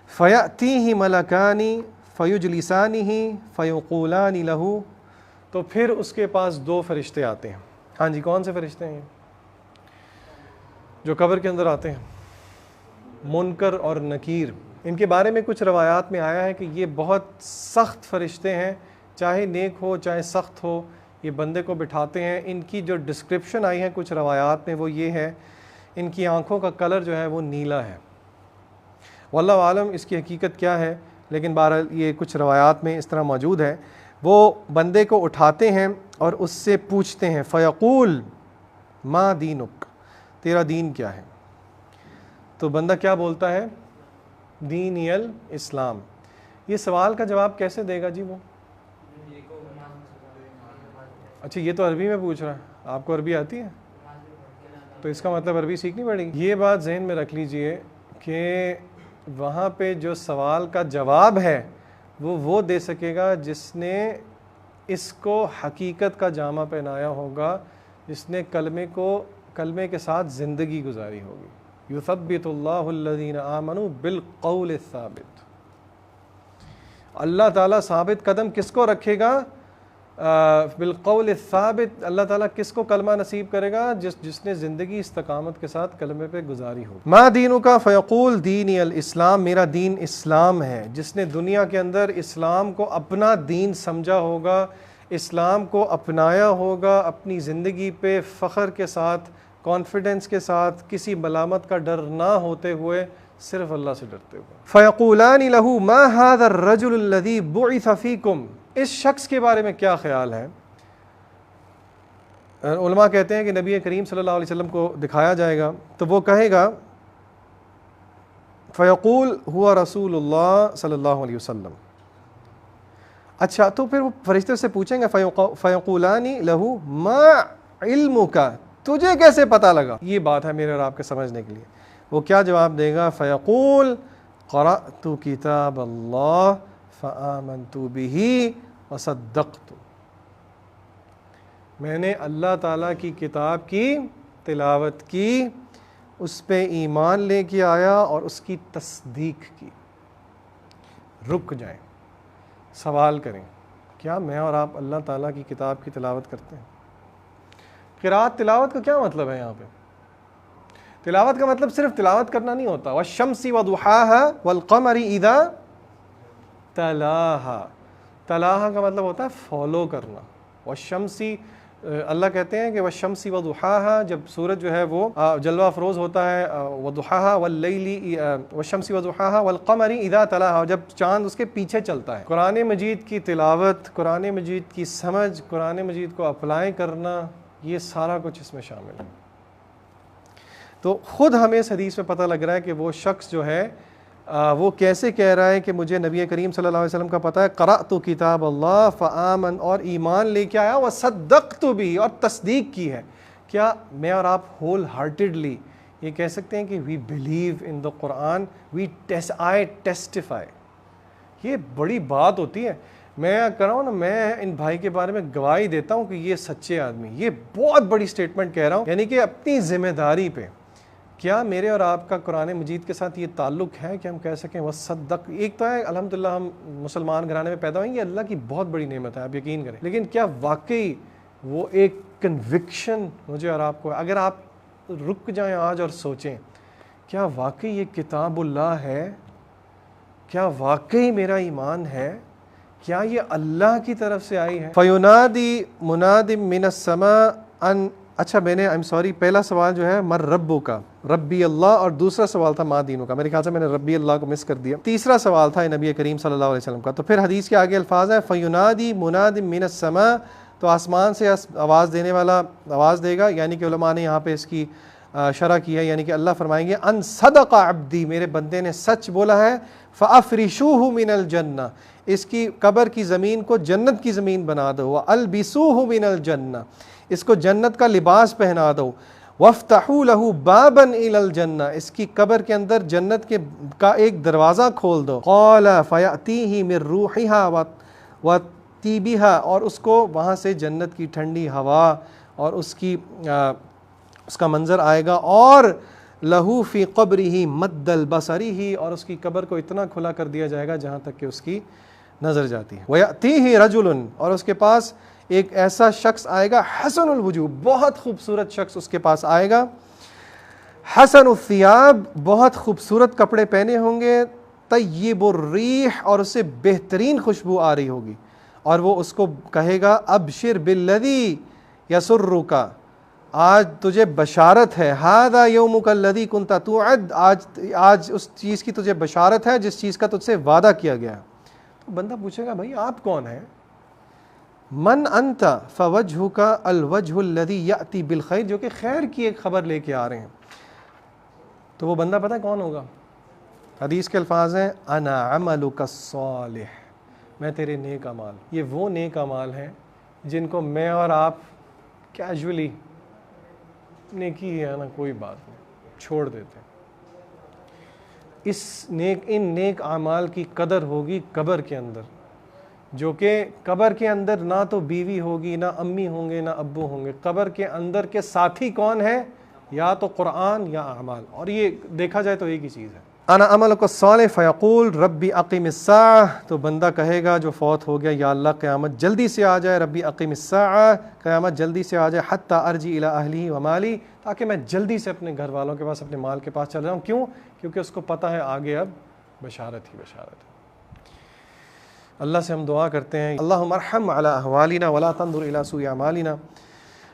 فیأتیہ ملکان فیجلسانہ فیقولان لہ، تو پھر اس کے پاس دو فرشتے آتے ہیں۔ ہاں جی، کون سے فرشتے ہیں؟ جو قبر کے اندر آتے ہیں، منکر اور نکیر۔ ان کے بارے میں کچھ روایات میں آیا ہے کہ یہ بہت سخت فرشتے ہیں، چاہے نیک ہو چاہے سخت ہو، یہ بندے کو بٹھاتے ہیں۔ ان کی جو ڈسکرپشن آئی ہے کچھ روایات میں وہ یہ ہے، ان کی آنکھوں کا کلر جو ہے وہ نیلا ہے۔ واللہ عالم اس کی حقیقت کیا ہے، لیکن بہرحال یہ کچھ روایات میں اس طرح موجود ہے۔ وہ بندے کو اٹھاتے ہیں اور اس سے پوچھتے ہیں، فیقول ما دینک، تیرا دین کیا ہے؟ تو بندہ کیا بولتا ہے؟ دینی الاسلام۔ یہ سوال کا جواب کیسے دے گا جی وہ؟ اچھا، یہ تو عربی میں پوچھ رہا ہے، آپ کو عربی آتی ہے تو اس کا مطلب عربی سیکھنی پڑے گی۔ یہ بات ذہن میں رکھ لیجئے کہ وہاں پہ جو سوال کا جواب ہے وہ دے سکے گا جس نے اس کو حقیقت کا جامہ پہنایا ہوگا، جس نے کلمے کے ساتھ زندگی گزاری ہوگی۔ یثبت اللہ الذین آمنوا بالقول الثابت، اللہ تعالیٰ ثابت قدم کس کو رکھے گا؟ بالقول الثابت، اللہ تعالیٰ کس کو کلمہ نصیب کرے گا؟ جس نے زندگی استقامت کے ساتھ کلمے پہ گزاری ہو۔ ما دینک فیقول دینی الاسلام، میرا دین اسلام ہے۔ جس نے دنیا کے اندر اسلام کو اپنا دین سمجھا ہوگا، اسلام کو اپنایا ہوگا، اپنی زندگی پہ فخر کے ساتھ، کانفیڈنس کے ساتھ، کسی ملامت کا ڈر نہ ہوتے ہوئے، صرف اللہ سے ڈرتے ہوئے۔ فیقولان لہ ما ھذا الرجل الذی بعث فیکم، اس شخص کے بارے میں کیا خیال ہے؟ علماء کہتے ہیں کہ نبی کریم صلی اللہ علیہ وسلم کو دکھایا جائے گا تو وہ کہے گا، فیقول ہوا رسول اللہ صلی اللہ علیہ وسلم۔ اچھا، تو پھر وہ فرشتے سے پوچھیں گے، فیقولان لہ ما علمک، تجھے کیسے پتہ لگا؟ یہ بات ہے میرے اور آپ کے سمجھنے کے لیے۔ وہ کیا جواب دے گا؟ فیقول قرأت کتاب اللہ فآمنت بہ وصدقت، میں نے اللہ تعالیٰ کی کتاب کی تلاوت کی، اس پہ ایمان لے کے آیا اور اس کی تصدیق کی۔ رک جائیں، سوال کریں، کیا میں اور آپ اللہ تعالیٰ کی کتاب کی تلاوت کرتے ہیں؟ قرات، تلاوت کا کیا مطلب ہے یہاں پہ؟ تلاوت کا مطلب صرف تلاوت کرنا نہیں ہوتا۔ والشمس وضحاها والقمر اذا تلاها، تلاها کا مطلب ہوتا ہے فالو کرنا۔ والشمس، اللہ کہتے ہیں کہ والشمس وضحاها، جب سورج جو ہے وہ جلوہ افروز ہوتا ہے، وضحاها واللیل، والشمس وضحاها والقمر اذا تلاها، جب چاند اس کے پیچھے چلتا ہے۔ قرآن مجید کی تلاوت، قرآن مجید کی سمجھ، قرآن مجید کو اپلائی کرنا، یہ سارا کچھ اس میں شامل ہے۔ تو خود ہمیں اس حدیث میں پتہ لگ رہا ہے کہ وہ شخص جو ہے وہ کیسے کہہ رہا ہے کہ مجھے نبی کریم صلی اللہ علیہ وسلم کا پتہ ہے، قرأت کتاب اللہ فآمن، اور ایمان لے کے آیا، وصدقت بھی، اور تصدیق کی ہے۔ کیا میں اور آپ ہول ہارٹیڈلی یہ کہہ سکتے ہیں کہ we believe in the Quran, I testify? یہ بڑی بات ہوتی ہے۔ میں کہہ رہا ہوں نا، میں ان بھائی کے بارے میں گواہی دیتا ہوں کہ یہ سچے آدمی، یہ بہت بڑی سٹیٹمنٹ کہہ رہا ہوں، یعنی کہ اپنی ذمہ داری پہ۔ کیا میرے اور آپ کا قرآن مجید کے ساتھ یہ تعلق ہے کہ ہم کہہ سکیں وصدق؟ ایک تو ہے الحمدللہ ہم مسلمان گھرانے میں پیدا ہوئیں، یہ اللہ کی بہت بڑی نعمت ہے، آپ یقین کریں، لیکن کیا واقعی وہ ایک کنوکشن مجھے اور آپ کو، اگر آپ رک جائیں آج اور سوچیں، کیا واقعی یہ کتاب اللہ ہے؟ کیا واقعی میرا ایمان ہے؟ کیا یہ اللہ کی طرف سے آئی ہے؟ فَيُنَادِي مُنَادٍ مِّنَ السَّمَاءِ ان، اچھا میں نے پہلا سوال جو ہے مر ربو کا، ربی اللہ، اور دوسرا سوال تھا ما دینو کا، میرے خیال سے میں نے ربی اللہ کو مس کر دیا۔ تیسرا سوال تھا نبی کریم صلی اللہ علیہ وسلم کا۔ تو پھر حدیث کے آگے الفاظ ہے فَيُنَادِي مُنَادٍ مِّنَ السَّمَاءِ، تو آسمان سے آواز دینے والا آواز دے گا، یعنی کہ علماء نے یہاں پہ اس کی شرح کی ہے، یعنی کہ اللہ فرمائیں گے ان صدق عبدی، میرے بندے نے سچ بولا ہے، فَأَفْرِشُوهُ مِنَ الْجَنَّةِ، اس کی قبر کی زمین کو جنت کی زمین بنا دو، وَأَلْبِسُوهُ مِنَ الْجَنَّةِ، اس کو جنت کا لباس پہنا دو، وَافْتَحُوا لَهُ بَابًا إِلَى الْجَنَّةِ، اس کی قبر کے اندر جنت کے کا ایک دروازہ کھول دو. قَالَ فَيَأْتِيهِ مِن رُوحِهَا وَطِيبِهَا، اور اس کو وہاں سے جنت کی ٹھنڈی ہوا اور اس کا منظر آئے گا. اور لہو فی قبرہ مد البصرہ، اور اس کی قبر کو اتنا کھلا کر دیا جائے گا جہاں تک کہ اس کی نظر جاتی ہے. وَيَأْتِيهِ رَجُلٌ، اور اس کے پاس ایک ایسا شخص آئے گا، حسن الوجوہ، بہت خوبصورت شخص اس کے پاس آئے گا. حسن الثیاب، بہت خوبصورت کپڑے پہنے ہوں گے. طیب الریح، اور اس سے بہترین خوشبو آ رہی ہوگی. اور وہ اس کو کہے گا ابشر بالذی یسرک، آج تجھے بشارت ہے. ھذا یومک الذی کنت توعد، آج اس چیز کی تجھے بشارت ہے جس چیز کا تجھ سے وعدہ کیا گیا. تو بندہ پوچھے گا بھائی آپ کون ہیں؟ من انت فوجہک الوجہ الذی یأتی بالخیر، جو کہ خیر کی ایک خبر لے کے آ رہے ہیں. تو وہ بندہ پتہ کون ہوگا؟ حدیث کے الفاظ ہیں انا عملک الصالح، میں تیرے نیک اعمال. یہ وہ نیک اعمال ہیں جن کو میں اور آپ کیجولی نیکی ہے نا کوئی بات نہیں چھوڑ دیتے ہیں. ان نیک اعمال کی قدر ہوگی قبر کے اندر، جو کہ قبر کے اندر نہ تو بیوی ہوگی، نہ امی ہوں گے، نہ ابو ہوں گے. قبر کے اندر کے ساتھی کون ہے؟ یا تو قرآن یا اعمال. اور یہ دیکھا جائے تو ایک ہی چیز ہے. انا عملک الصالح فیقول ربی اقم الساعہ، تو بندہ کہے گا جو فوت ہو گیا، یا اللہ قیامت جلدی سے آ جائے. ربی اقم الساعہ، قیامت جلدی سے آ جائے. حتی ارجع الی اہلی و مالی، تاکہ میں جلدی سے اپنے گھر والوں کے پاس، اپنے مال کے پاس چل جاؤں. کیوں؟ کیونکہ اس کو پتہ ہے آگے اب بشارت ہی بشارت ہے. اللہ سے ہم دعا کرتے ہیں اللہم ارحم علی احوالنا ولا تنظر الی سوء اعمالنا.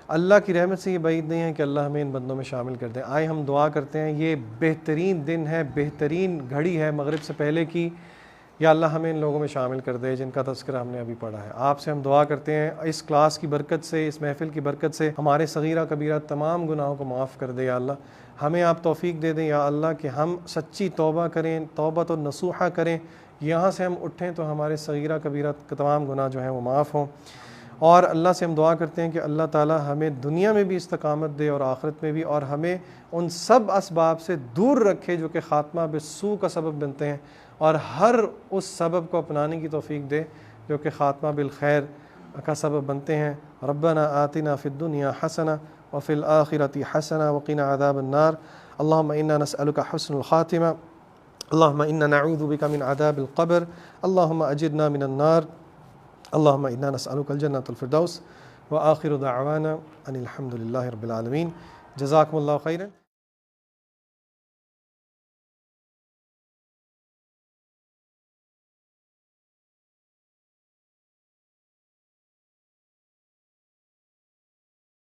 اللہ کی رحمت سے یہ بعید نہیں ہے کہ اللہ ہمیں ان بندوں میں شامل کر دیں. آئے ہم دعا کرتے ہیں، یہ بہترین دن ہے، بہترین گھڑی ہے مغرب سے پہلے کی. یا اللہ ہمیں ان لوگوں میں شامل کر دے جن کا تذکرہ ہم نے ابھی پڑھا ہے. آپ سے ہم دعا کرتے ہیں اس کلاس کی برکت سے، اس محفل کی برکت سے ہمارے صغیرہ کبیرہ تمام گناہوں کو معاف کر دے. یا اللہ ہمیں آپ توفیق دے دیں یا اللہ کہ ہم سچی توبہ کریں، توبۃ النصوحہ کریں. یہاں سے ہم اٹھیں تو ہمارے صغیرہ کبیرہ تمام گناہ جو ہیں وہ معاف ہوں. اور اللہ سے ہم دعا کرتے ہیں کہ اللہ تعالی ہمیں دنیا میں بھی استقامت دے اور آخرت میں بھی، اور ہمیں ان سب اسباب سے دور رکھے جو کہ خاتمہ بالسوء کا سبب بنتے ہیں، اور ہر اس سبب کو اپنانے کی توفیق دے جو کہ خاتمہ بالخیر کا سبب بنتے ہیں. ربنا آتنا فی الدنیا حسنہ وفی الآخرۃ حسنہ وقنا عذاب النار. اللہم انا نسألک حسن الخاتمہ، اللہم انا نعوذ بک من عذاب القبر، اللہم اجرنا من النار، اللہم انا نسألک الجنۃ الفردوس. وآخر دعوانا ان الحمد للہ رب العالمین. جزاکم اللہ خیرا.